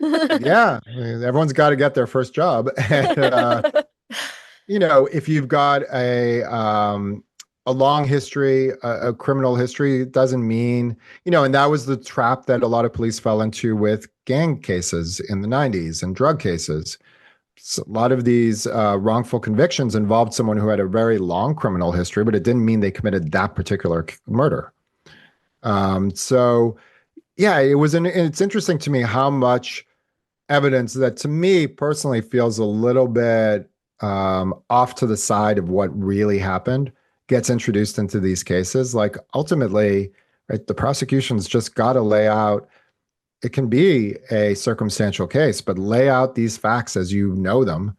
yeah, I mean, everyone's got to get their first job. And, if you've got a long history, a criminal history, it doesn't mean, and that was the trap that a lot of police fell into with gang cases in the 90s and drug cases. So a lot of these wrongful convictions involved someone who had a very long criminal history, but it didn't mean they committed that particular murder. So yeah, it's interesting to me how much evidence that to me personally feels a little bit off to the side of what really happened gets introduced into these cases. Like ultimately, right, the prosecution's just got to lay out, it can be a circumstantial case, but lay out these facts as you know them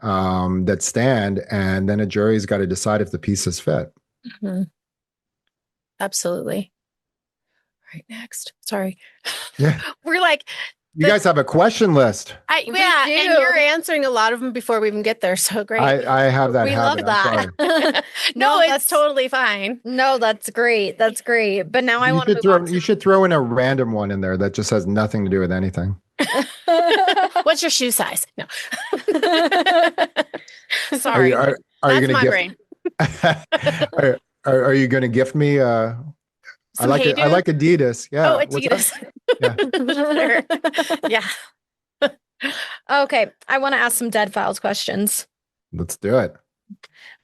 that stand, and then a jury's got to decide if the pieces fit. Absolutely. All right, next. Sorry. Yeah. We're like, you guys have a question list. Yeah, and you're answering a lot of them before we even get there. So great. I have that We habit. love that. No, it's totally fine. No, that's great. That's great. But now I want to move on. You should throw in a random one in there that just has nothing to do with anything. What's your shoe size? No. Sorry. Are you going to brain. Are you going to gift me? I like Adidas. Yeah. Oh, Adidas. Yeah. Okay. I want to ask some Dead Files questions. Let's do it.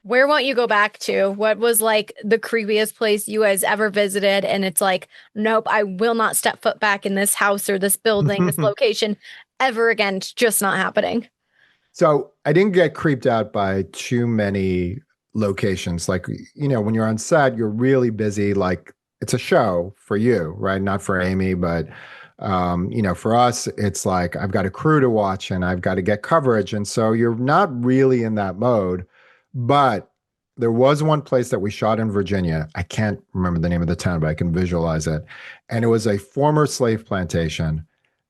Where won't you go back to? What was like the creepiest place you guys ever visited? And it's like, nope, I will not step foot back in this house or this building, this location ever again. It's just not happening. So I didn't get creeped out by too many locations. Like, when you're on set, you're really busy. Like it's a show for you, right? Not for Amy, but for us, it's like I've got a crew to watch and I've got to get coverage. And so you're not really in that mode. But there was one place that we shot in Virginia. I can't remember the name of the town, but I can visualize it. And it was a former slave plantation.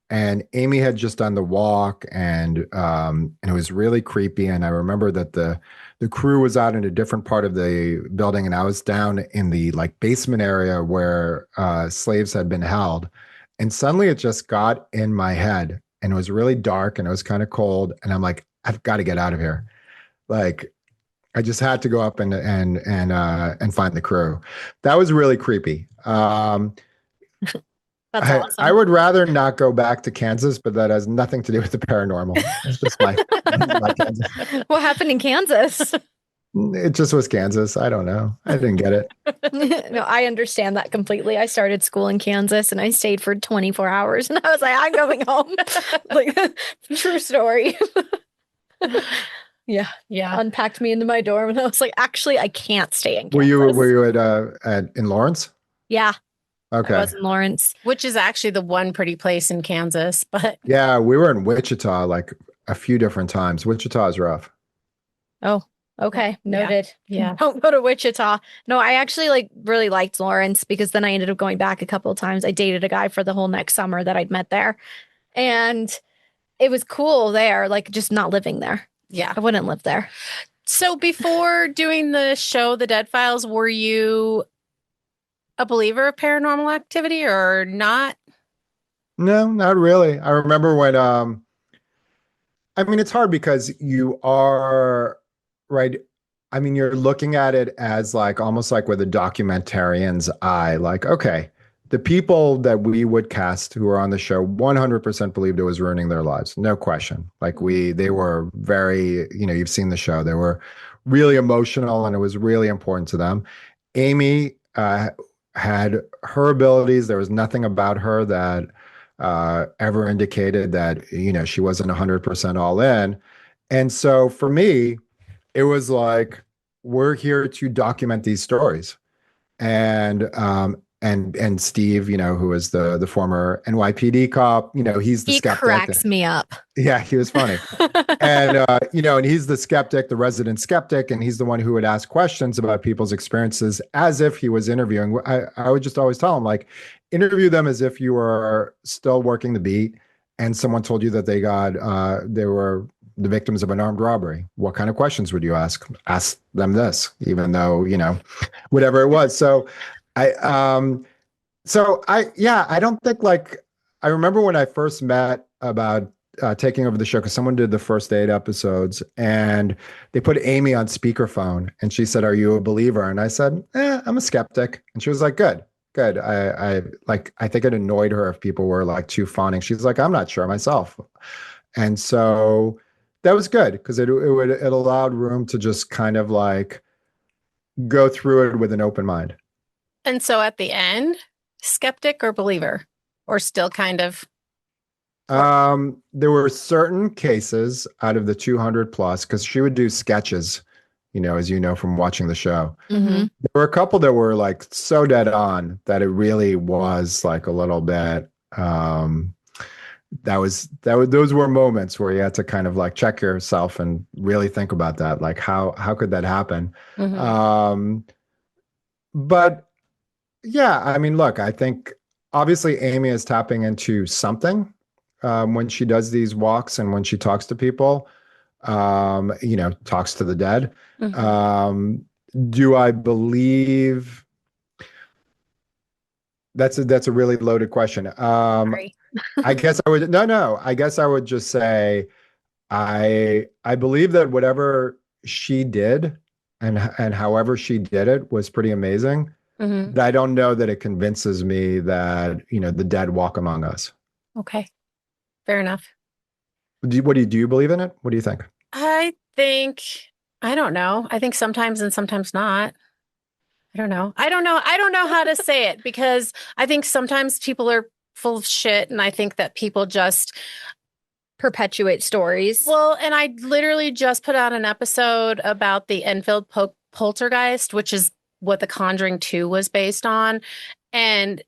And Amy had just done the walk, and it was really creepy. And I remember that the crew was out in a different part of the building, and I was down in the like basement area where slaves had been held. And suddenly it just got in my head, and it was really dark and it was kind of cold. And I'm like, I've got to get out of here. Like, I just had to go up and find the crew. That was really creepy. That's awesome. I would rather not go back to Kansas, but that has nothing to do with the paranormal. It's just my Kansas. What happened in Kansas? It just was Kansas. I don't know. I didn't get it. No, I understand that completely. I started school in Kansas and I stayed for 24 hours and I was like, I'm going home. Like, true story. Yeah. Unpacked me into my dorm and I was like, actually, I can't stay in Kansas. Were you in Lawrence? Yeah. Okay. I was in Lawrence. Which is actually the one pretty place in Kansas, but yeah, we were in Wichita like a few different times. Wichita is rough. Oh. Okay, noted. Yeah. Don't go to Wichita. No, I actually really liked Lawrence because then I ended up going back a couple of times. I dated a guy for the whole next summer that I'd met there. And it was cool there, like just not living there. Yeah. I wouldn't live there. So before doing the show, The Dead Files, were you a believer of paranormal activity or not? No, not really. I remember when I mean, it's hard because you are right. I mean, you're looking at it as like almost like with a documentarian's eye, like, okay, the people that we would cast who were on the show 100% believed it was ruining their lives. No question. Like they were very, you've seen the show. They were really emotional and it was really important to them. Amy had her abilities. There was nothing about her that ever indicated that she wasn't 100% all in. And so for me, it was like we're here to document these stories. And Steve, who is the former NYPD cop, he's the He skeptic. cracks me up. Yeah, he was funny. And and he's the skeptic, the resident skeptic, and he's the one who would ask questions about people's experiences as if he was interviewing. I would just always tell him, like, interview them as if you were still working the beat and someone told you that they were the victims of an armed robbery. What kind of questions would you ask? Ask them this, even though, whatever it was. So I don't think, like, I remember when I first met about taking over the show, because someone did the first 8 episodes and they put Amy on speakerphone and she said, "Are you a believer?" And I said, "I'm a skeptic." And she was like, good. I think it annoyed her if people were like too fawning. She's like, "I'm not sure myself." And so that was good because it allowed room to just kind of like go through it with an open mind. And so at the end, skeptic or believer, or still kind of? There were certain cases out of the 200 plus, because she would do sketches, as you know from watching the show. Mm-hmm. There were a couple that were like so dead on that it really was like a little bit. Those were moments where you had to kind of like check yourself and really think about that. Like how could that happen? Mm-hmm. But yeah, I mean, look, I think obviously Amy is tapping into something when she does these walks and when she talks to people, talks to the dead. Mm-hmm. Do I believe? That's a really loaded question. Sorry. I guess I would I guess I would just say I believe that whatever she did and however she did it was pretty amazing. Mm-hmm. But I don't know that it convinces me that, the dead walk among us. Okay. Fair enough. Do you believe in it? What do you think? I don't know. I think sometimes and sometimes not. I don't know. I don't know how to say it because I think sometimes people are full of shit and I think that people just perpetuate stories. Well, and I literally just put out an episode about the Enfield poltergeist, which is what The Conjuring 2 was based on. And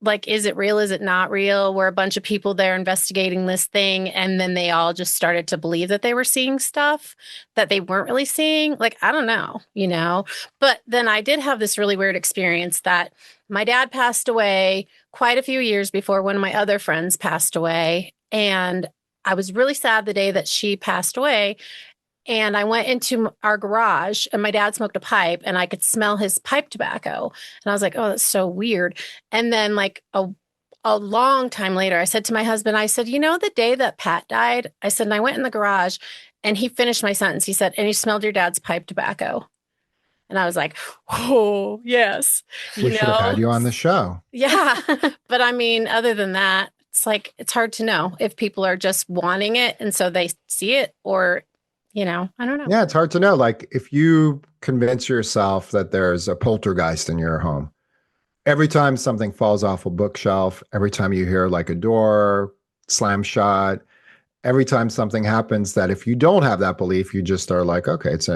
like, is it real? Is it not real? Were a bunch of people there investigating this thing, and then they all just started to believe that they were seeing stuff that they weren't really seeing. Like, I don't know, But then I did have this really weird experience that my dad passed away quite a few years before one of my other friends passed away. And I was really sad the day that she passed away. And I went into our garage and my dad smoked a pipe and I could smell his pipe tobacco. And I was like, oh, that's so weird. And then like a long time later, I said to my husband, I said, the day that Pat died, I said, and I went in the garage and he finished my sentence. He said, and you smelled your dad's pipe tobacco. And I was like, oh, yes. We should have had you on the show. Yeah. But I mean, other than that, it's like, it's hard to know if people are just wanting it. And so they see it or I don't know. Yeah, it's hard to know. Like if you convince yourself that there's a poltergeist in your home, every time something falls off a bookshelf, every time you hear like a door slam shut, every time something happens that if you don't have that belief, you just are like, okay, it's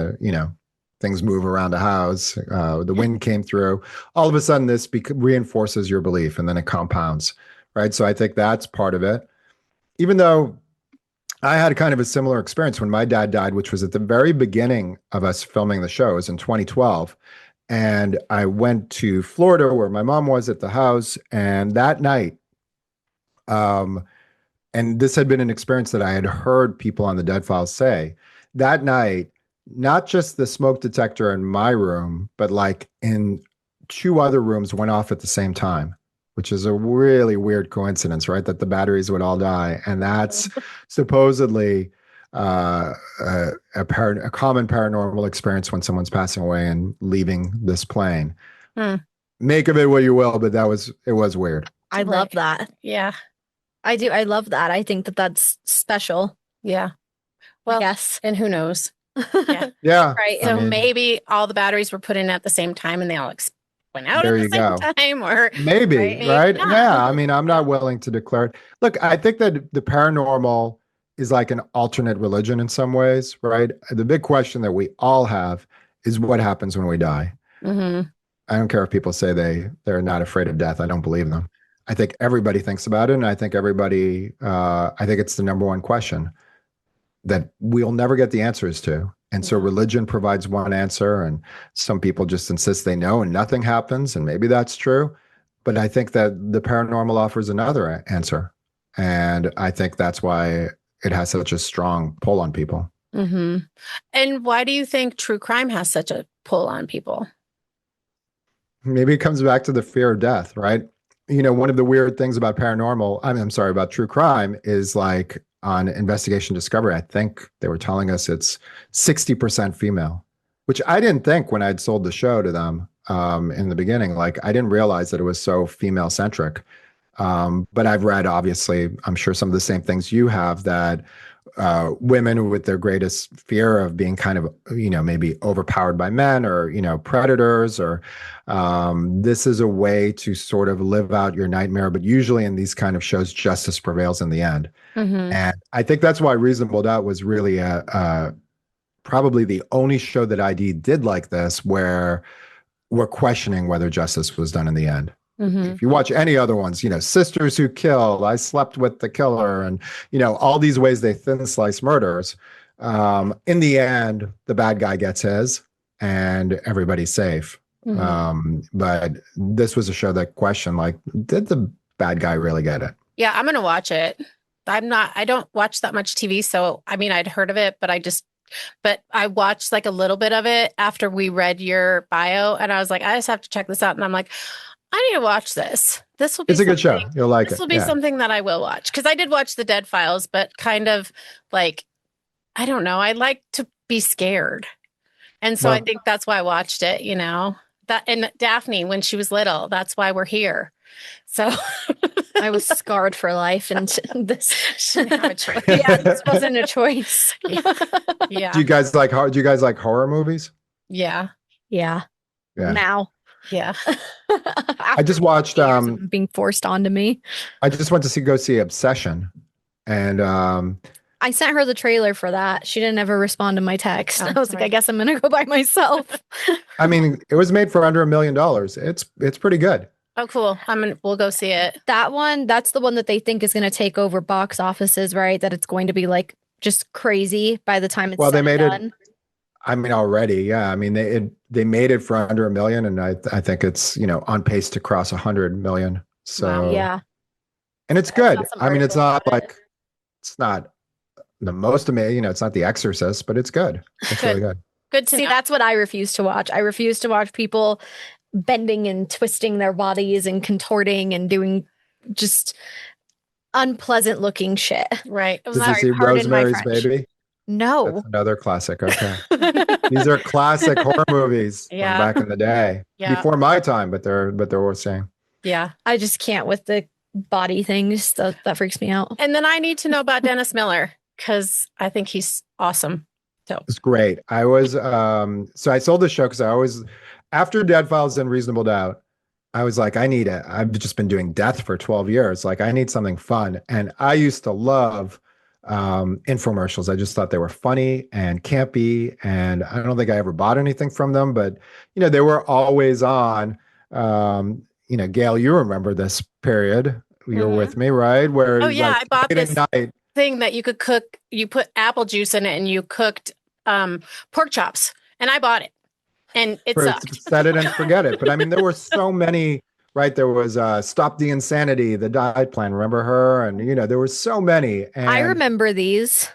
things move around a house. The wind came through. All of a sudden, this reinforces your belief and then it compounds, right? So I think that's part of it. Even though I had kind of a similar experience when my dad died, which was at the very beginning of us filming the show. It was in 2012. And I went to Florida where my mom was at the house. And that night, um, and this had been an experience that I had heard people on the Dead Files say that night, not just the smoke detector in my room, but like in two other rooms went off at the same time, which is a really weird coincidence, right? That the batteries would all die. And that's supposedly a common paranormal experience when someone's passing away and leaving this plane. Hmm. Make of it what you will, but it was weird. I love that. Yeah. I do. I love that. I think that that's special. Yeah. Well, yes. and who knows? Yeah. Yeah. Right. So maybe all the batteries were put in at the same time and they all went out There at you the same go. time, or maybe, right? Yeah. Yeah. I mean, I'm not willing to declare it. Look, I think that the paranormal is like an alternate religion in some ways, right? The big question that we all have is what happens when we die. Mhm. I don't care if people say they're not afraid of death. I don't believe them. I think everybody thinks about it, and I think I think it's the number one question that we'll never get the answers to. And so religion provides one answer, and some people just insist they know and nothing happens, and maybe that's true. But I think that the paranormal offers another answer. And I think that's why it has such a strong pull on people. Mm-hmm. And why do you think true crime has such a pull on people? Maybe it comes back to the fear of death, right? One of the weird things about paranormal, I'm sorry, about true crime is like on Investigation Discovery, I think they were telling us it's 60% female, which I didn't think when I'd sold the show to them in the beginning. Like, I didn't realize that it was so female centric. But I've read, obviously, I'm sure some of the same things you have, that women with their greatest fear of being kind of, maybe overpowered by men or, predators, or this is a way to sort of live out your nightmare. But usually in these kind of shows, justice prevails in the end. Mm-hmm. And I think that's why Reasonable Doubt was really probably the only show that ID did like this, where we're questioning whether justice was done in the end. Mm-hmm. If you watch any other ones, Sisters Who Kill, I Slept with the Killer, and, all these ways they thin slice murders. In the end, the bad guy gets his and everybody's safe. Mm-hmm. But this was a show that questioned, like, did the bad guy really get it? Yeah, I'm going to watch it. I don't watch that much TV. So, I mean, I'd heard of it, but I watched like a little bit of it after we read your bio, and I was like, I just have to check this out. And I'm like, I need to watch this. This will be It's a good show. You'll like it. This will be something that I will watch, because I did watch the Dead Files, but kind of like, I don't know. I like to be scared. And so I think that's why I watched it, that, and Daphne, when she was little, that's why we're here. So I was scarred for life, and this didn't have a choice. Yeah, this wasn't a choice. Yeah. Do you guys like horror movies? Yeah. Yeah. Yeah. Now. Yeah. I just watched being forced onto me. I just went to go see Obsession, and I sent her the trailer for that. She didn't ever respond to my text. Oh, I was like, I guess I'm gonna go by myself. I mean, it was made for under $1 million. It's pretty good. Oh, cool. We'll go see it. That's the one that they think is going to take over box offices, right? That it's going to be like just crazy by the time it's they made done. it. I mean, already, yeah. I mean, they made it for under $1 million, and I think it's on pace to cross 100 million. So wow, yeah, and it's good. Awesome I mean, it's not article about it's not the most amazing. It's not The Exorcist, but it's good. It's really good. Good to see, know. that's what I refuse to watch. I refuse to watch people bending and twisting their bodies and contorting and doing just unpleasant looking shit. Right. Did you see pardon my Rosemary's French. Baby? No. That's another classic. Okay. These are classic horror movies from back in the day. Yeah. Before my time, but they're worth seeing. Yeah. I just can't with the body things. That freaks me out. And then I need to know about Dennis Miller, because I think he's awesome. So It's great. I was so I sold the show because I always, after Dead Files and Reasonable Doubt, I was like, I need it. I've just been doing death for 12 years. Like, I need something fun. And I used to love infomercials. I just thought they were funny and campy. And I don't think I ever bought anything from them, but they were always on. Gail, you remember this period. You were with me, right? Where I bought late this. at night, thing that you could cook. You put apple juice in it and you cooked pork chops, and I bought it, and it sucked. Set it and forget it. But I mean, there were so many, right? There was Stop the Insanity, the diet plan. Remember her? And, there were so many. And, I remember these.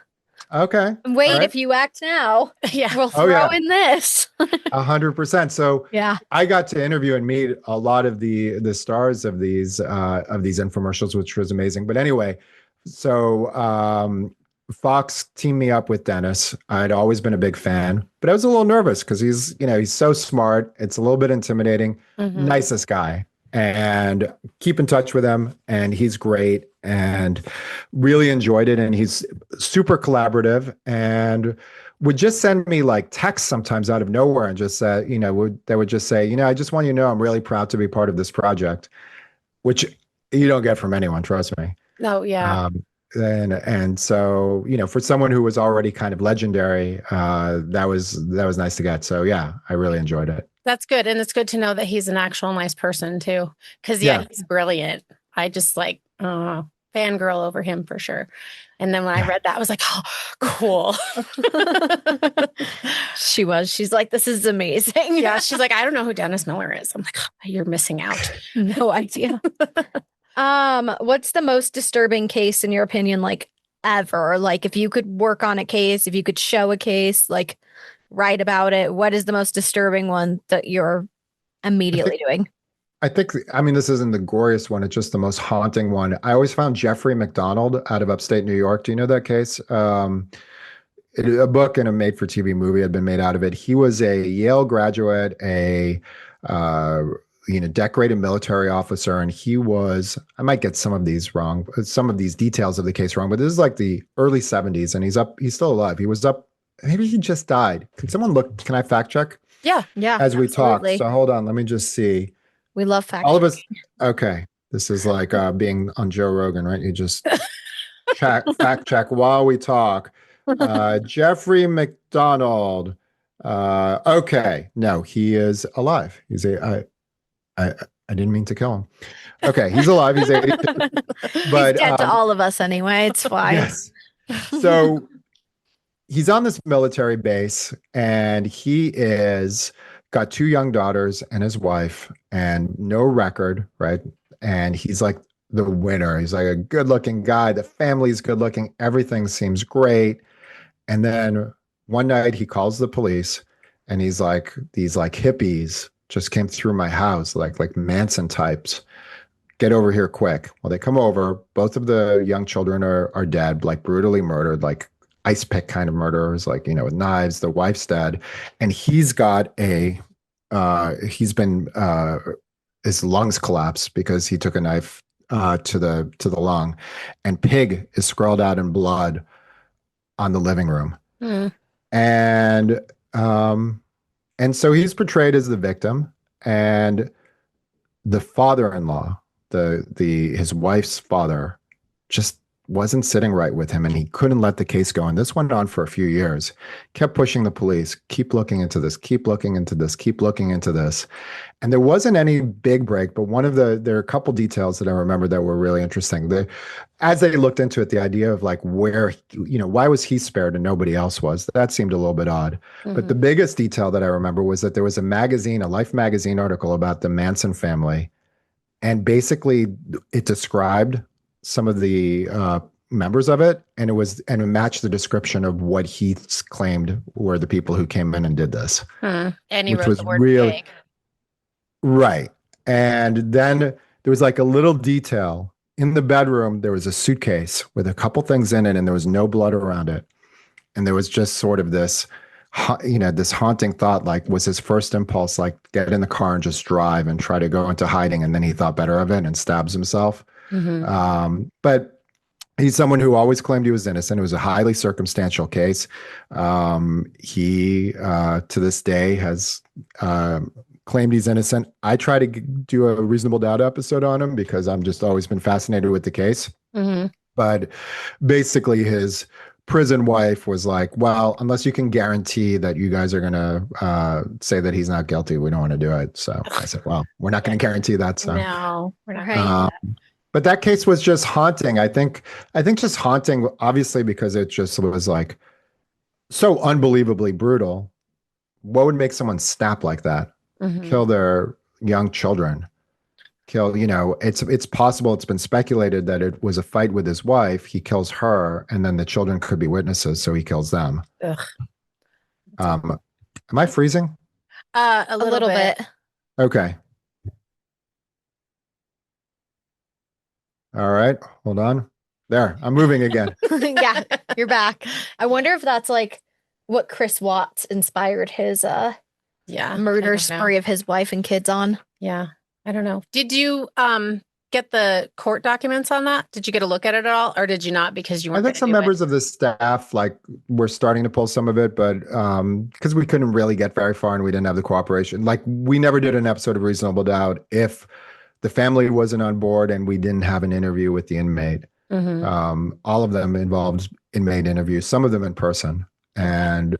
Okay. Wait, right. if you act now, Yeah, we'll throw in this. 100%. So Yeah. I got to interview and meet a lot of the stars of these infomercials, which was amazing. But anyway, so Fox teamed me up with Dennis. I'd always been a big fan, but I was a little nervous because he's so smart. It's a little bit intimidating. Nicest guy. And keep in touch with him, and he's great and really enjoyed it. And he's super collaborative and would just send me like texts sometimes out of nowhere and just say, they would just say, I just want you to know I'm really proud to be part of this project, which you don't get from anyone, trust me. No, yeah. And so, for someone who was already kind of legendary, that was nice to get. So yeah, I really enjoyed it. That's good. And it's good to know that he's an actual nice person too. Because he's brilliant. I just fangirl over him for sure. And then when I read that, I was like, oh, cool. She's like, this is amazing. Yeah. She's like, I don't know who Dennis Miller is. I'm like, oh, you're missing out. No idea. What's the most disturbing case in your opinion, like ever? Like if you could work on a case, if you could show a case, like write about it, what is the most disturbing one that you're immediately doing? I think, this isn't the goriest one. It's just the most haunting one. I always found Jeffrey McDonald out of upstate New York. Do you know that case? A book and a made-for-TV movie had been made out of it. He was a Yale graduate, a decorated military officer, and he was, I might get some of these wrong, some of these details of the case wrong, but this is like the early 70s, and he's still alive. He was up, maybe he just died. Can someone look, can I fact check? Yeah. As we talk. So hold on, let me just see. We love fact all of us. Okay. This is like being on Joe Rogan, right? You just fact check while we talk. Jeffrey McDonald. Okay. No, he is alive. I didn't mean to kill him. Okay. He's alive. He's 82. But he's dead to all of us anyway. It's fine. Yes. So he's on this military base and he is got 2 young daughters and his wife and no record, right? And he's like the winner. He's like a good looking guy. The family's good looking. Everything seems great. And then one night he calls the police and he's like, these like hippies just came through my house, like Manson types. Get over here quick. Well, they come over. Both of the young children are dead, like brutally murdered, like ice pick kind of murderers, like, with knives. The wife's dead. And he's got his lungs collapsed because he took a knife to the lung, and pig is scrawled out in blood on the living room. And so he's portrayed as the victim, and the father-in-law, his wife's father, just wasn't sitting right with him, and he couldn't let the case go. And this went on for a few years, kept pushing the police, keep looking into this, keep looking into this, keep looking into this. And there wasn't any big break, but there are a couple details that I remember that were really interesting. As they looked into it, the idea of like where, why was he spared and nobody else was, that seemed a little bit odd. But the biggest detail that I remember was that there was a Life magazine article about the Manson family. And basically it described some of the members of it, and it matched the description of what he claimed were the people who came in and did this. And he wrote the word pig. Right. And then there was like a little detail in the bedroom. There was a suitcase with a couple things in it, and there was no blood around it. And there was just sort of this, this haunting thought, like, was his first impulse, like, get in the car and just drive and try to go into hiding. And then he thought better of it and stabs himself. But he's someone who always claimed he was innocent. It was a highly circumstantial case. He, to this day, has claimed he's innocent. I try to do a reasonable doubt episode on him because I'm just always been fascinated with the case. But basically his prison wife was like, well, unless you can guarantee that you guys are going to say that he's not guilty, we don't want to do it. So I said, well, we're not going to guarantee that. So no, we're not. But that case was just haunting. I think just haunting, obviously, because it just was like so unbelievably brutal. What would make someone snap like that? Mhm. Kill their young children. Kill, it's possible, it's been speculated that it was a fight with his wife. He kills her, and then the children could be witnesses, so he kills them. Ugh. Am I freezing? A A little little bit. bit. Okay. All right. Hold on. There, I'm moving again. Yeah, you're back. I wonder if that's like what Chris Watts inspired his Yeah. I murder don't know. spree of his wife and kids on. Yeah. I don't know. Did you get the court documents on that? Did you get a look at it at all, or did you not because you I weren't think going to some do it? members of the staff were starting to pull some of it, but because we couldn't really get very far and we didn't have the cooperation. Like we never did an episode of Reasonable Doubt if the family wasn't on board and we didn't have an interview with the inmate. All of them involved inmate interviews, some of them in person. And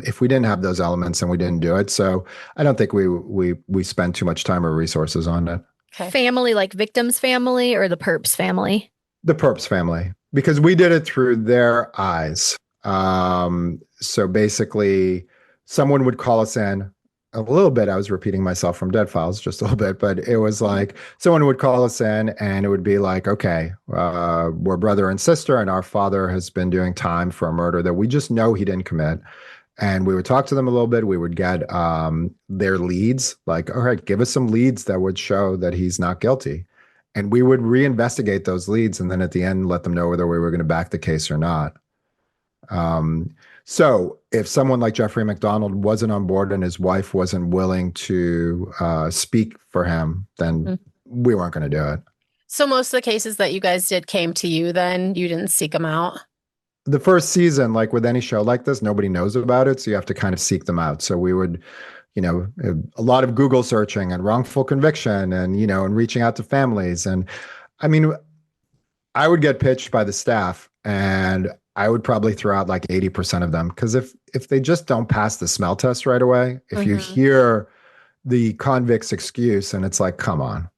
if we didn't have those elements, then we didn't do it. So I don't think we spent too much time or resources on it. Okay. Family, like victim's family or the perp's family? The Perps family, because we did it through their eyes. So basically, someone would call us in a little bit. I was repeating myself from Dead Files just a little bit, but it was like someone would call us in and it would be like, okay, we're brother and sister, and our father has been doing time for a murder that we just know he didn't commit. And we would talk to them a little bit. We would get their leads, like, all right, give us some leads that would show that he's not guilty. And we would reinvestigate those leads and then at the end let them know whether we were going to back the case or not. So if someone like Jeffrey McDonald wasn't on board and his wife wasn't willing to speak for him, then we weren't going to do it. So most of the cases that you guys did came to you then? You didn't seek them out? The first season, like with any show like this, nobody knows about it. So you have to kind of seek them out. So we would, a lot of Google searching and wrongful conviction and, and reaching out to families. And I mean, I would get pitched by the staff and I would probably throw out like 80% of them. Because if they just don't pass the smell test right away, if you hear the convict's excuse and it's like, come on,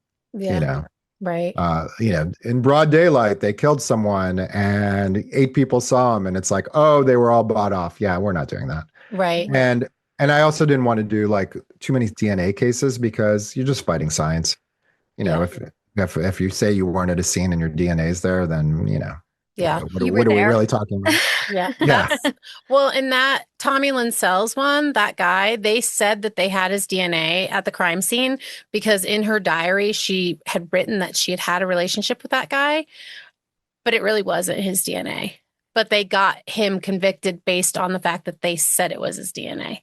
Right. in broad daylight, they killed someone and 8 people saw them and it's like, oh, they were all bought off. Yeah, we're not doing that. Right. And I also didn't want to do like too many DNA cases because you're just fighting science. If you say you weren't at a scene and your DNA is there, then, Yeah. what are we really talking about? Yeah. Yeah. Well, in that Tommy Linsell's one, that guy, they said that they had his DNA at the crime scene because in her diary, she had written that she had had a relationship with that guy, but it really wasn't his DNA. But they got him convicted based on the fact that they said it was his DNA.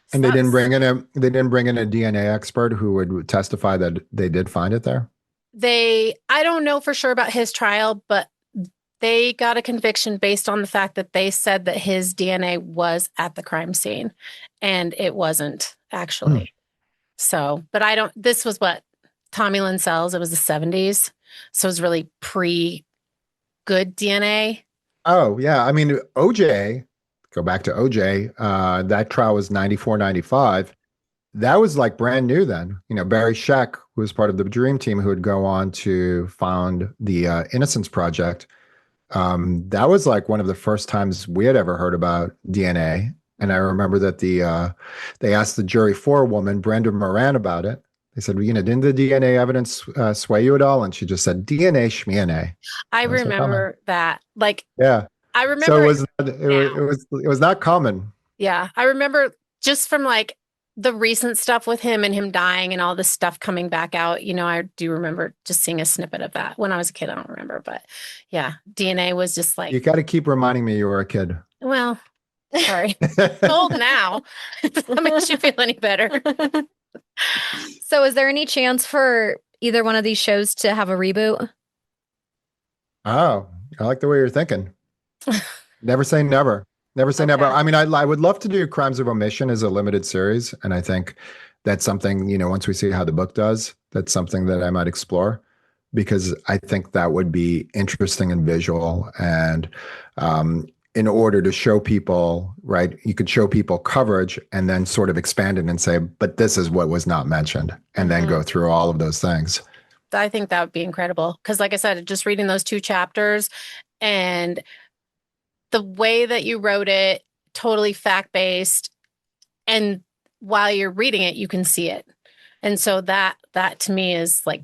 So And they didn't bring in a DNA expert who would testify that they did find it there? I don't know for sure about his trial, but they got a conviction based on the fact that they said that his DNA was at the crime scene and it wasn't actually. So, but this was what Tommy Linsell's, it was the 70s. So it was really pre-good DNA. Oh, yeah. I mean, OJ, go back to OJ, that trial was 94, 95. That was like brand new then. Barry Scheck, who was part of the Dream Team, who would go on to found the Innocence Project. That was like one of the first times we had ever heard about DNA. And I remember that they asked the jury forewoman, Brenda Moran, about it. They said, didn't the DNA evidence sway you at all? And she just said, DNA schmiene. I remember that. Like, yeah. I remember. So it was not common. Yeah. I remember just from like the recent stuff with him and him dying and all this stuff coming back out, I do remember just seeing a snippet of that when I was a kid. I don't remember, but yeah, DNA was just like. You got to keep reminding me you were a kid. Well, sorry. I'm old now. That makes you feel any better. So is there any chance for either one of these shows to have a reboot? Oh, I like the way you're thinking. Never say never. Never say never. I mean, I would love to do Crimes of Omission as a limited series. And I think that's something, once we see how the book does, that's something that I might explore because I think that would be interesting and visual. And in order to show people, right, you could show people coverage and then sort of expand it and say, but this is what was not mentioned. And then go through all of those things. I think that would be incredible. Because like I said, just reading those 2 chapters and the way that you wrote it, totally fact-based. And while you're reading it, you can see it. And so that to me is like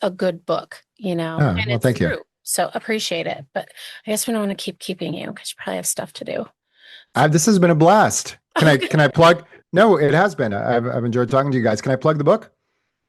a good book, you know, Oh, and well, it's thank you. true. So appreciate it. But I guess we don't want to keep keeping you because you probably have stuff to do. This has been a blast. Can I plug? No, it has been. I've enjoyed talking to you guys. Can I plug the book?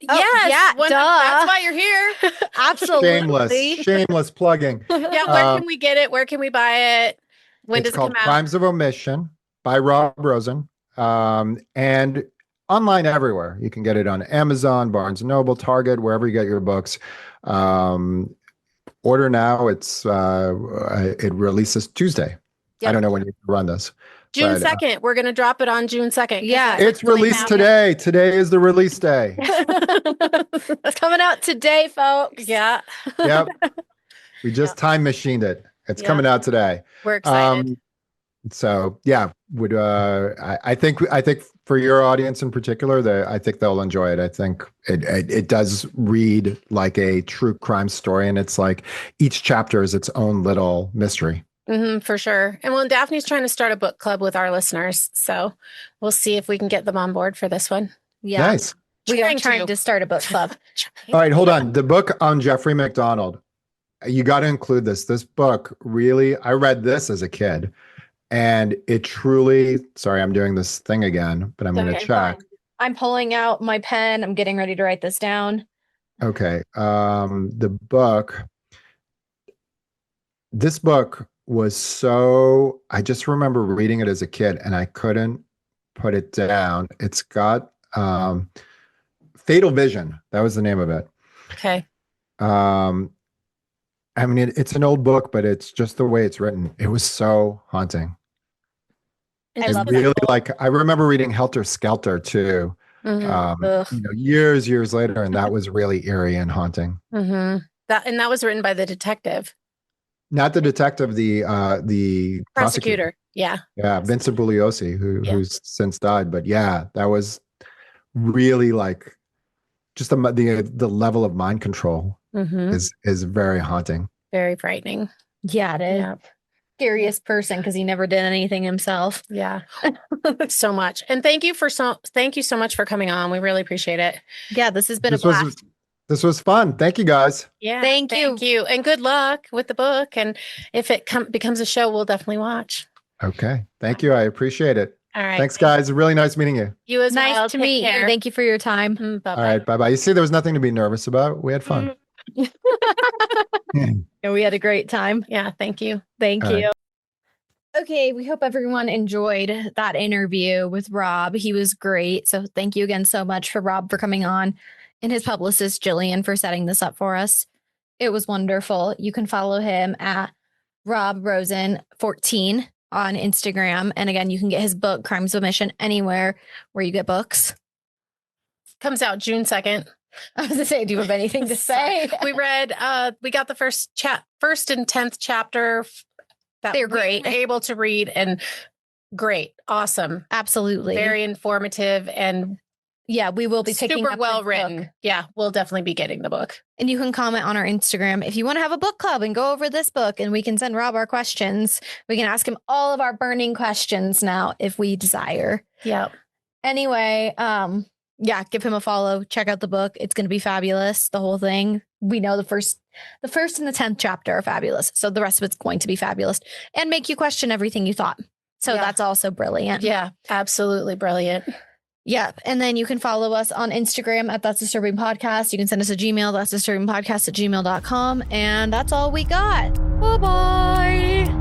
Oh, Yes. yeah, That's duh. why you're here. Absolutely. Shameless plugging. Yeah. Where can we get it? Where can we buy it? When It's does it called come out? Crimes of Omission by Rob Rosen. And online everywhere. You can get it on Amazon, Barnes & Noble, Target, wherever you get your books. Order now. It releases Tuesday. Yep. I don't know when you run this. June but, 2nd. We're going to drop it on June 2nd. Yeah. It's released today. Today is the release day. It's coming out today, folks. Yeah. Yep. We just time machined it. It's Yeah. coming out today. We're excited. So yeah, I think for your audience in particular, I think they'll enjoy it. I think it does read like a true crime story, and it's like each chapter is its own little mystery. For sure. And well, Daphne's trying to start a book club with our listeners. So we'll see if we can get them on board for this one. Yeah. Nice. We are Trying trying to start a book club. All right, hold on. The book on Jeffrey McDonald, you got to include this. This book really, I read this as a kid, and it truly, sorry, I'm doing this thing again, but I'm going to Okay, check. I'm pulling out my pen. I'm getting ready to write this down. Okay. This book was I just remember reading it as a kid and I couldn't put it down. It's got Fatal Vision. That was the name of it. Okay. I mean, it's an old book, but it's just the way it's written. It was so haunting. I And love really, that. I remember reading Helter Skelter too. Ugh. Years later, and that was really eerie and haunting. That was written by the detective. Not the detective, the prosecutor. Yeah. Yeah, Vincent Bugliosi, who's since died. But yeah, that was really like just the level of mind control is very haunting. Very frightening. Yeah, it is. Yeah. Scariest person because he never did anything himself. Yeah. So much. And thank you so much for coming on. We really appreciate it. Yeah, this has been a blast. This was fun. Thank you, guys. Yeah. Thank you. And good luck with the book. And if it becomes a show, we'll definitely watch. Okay. Thank you. I appreciate it. All right. Thanks, guys. Really nice meeting you. You as Nice well. to Take meet care. you. Thank you for your time. Bye-bye. All right. Bye-bye. You see, there was nothing to be nervous about. We had fun. And we had a great time. Yeah. Thank you. Thank All you. Okay, we hope everyone enjoyed that interview with Rob. He was great. So thank you again so much for Rob for coming on and his publicist, Jillian, for setting this up for us. It was wonderful. You can follow him at Rob Rosen 14 on Instagram. And again, you can get his book, Crimes of Omission, anywhere where you get books. Comes out June 2nd. I was going to say, do you have anything to say? We read, we got the first and 10th chapter. They're great. We were able to read, and great. Awesome. Absolutely. Very informative and yeah, we will be picking super up well his written. book. Yeah, we'll definitely be getting the book. And you can comment on our Instagram if you want to have a book club and go over this book, and we can send Rob our questions. We can ask him all of our burning questions now if we desire. Yeah. Anyway, yeah, give him a follow. Check out the book. It's going to be fabulous. The whole thing. We know the first and the 10th chapter are fabulous. So the rest of it's going to be fabulous and make you question everything you thought. So that's also brilliant. Yeah, absolutely brilliant. Yeah. And then you can follow us on Instagram at That's Disturbing Podcast. You can send us a Gmail, that's disturbingpodcast@gmail.com. And that's all we got. Bye-bye.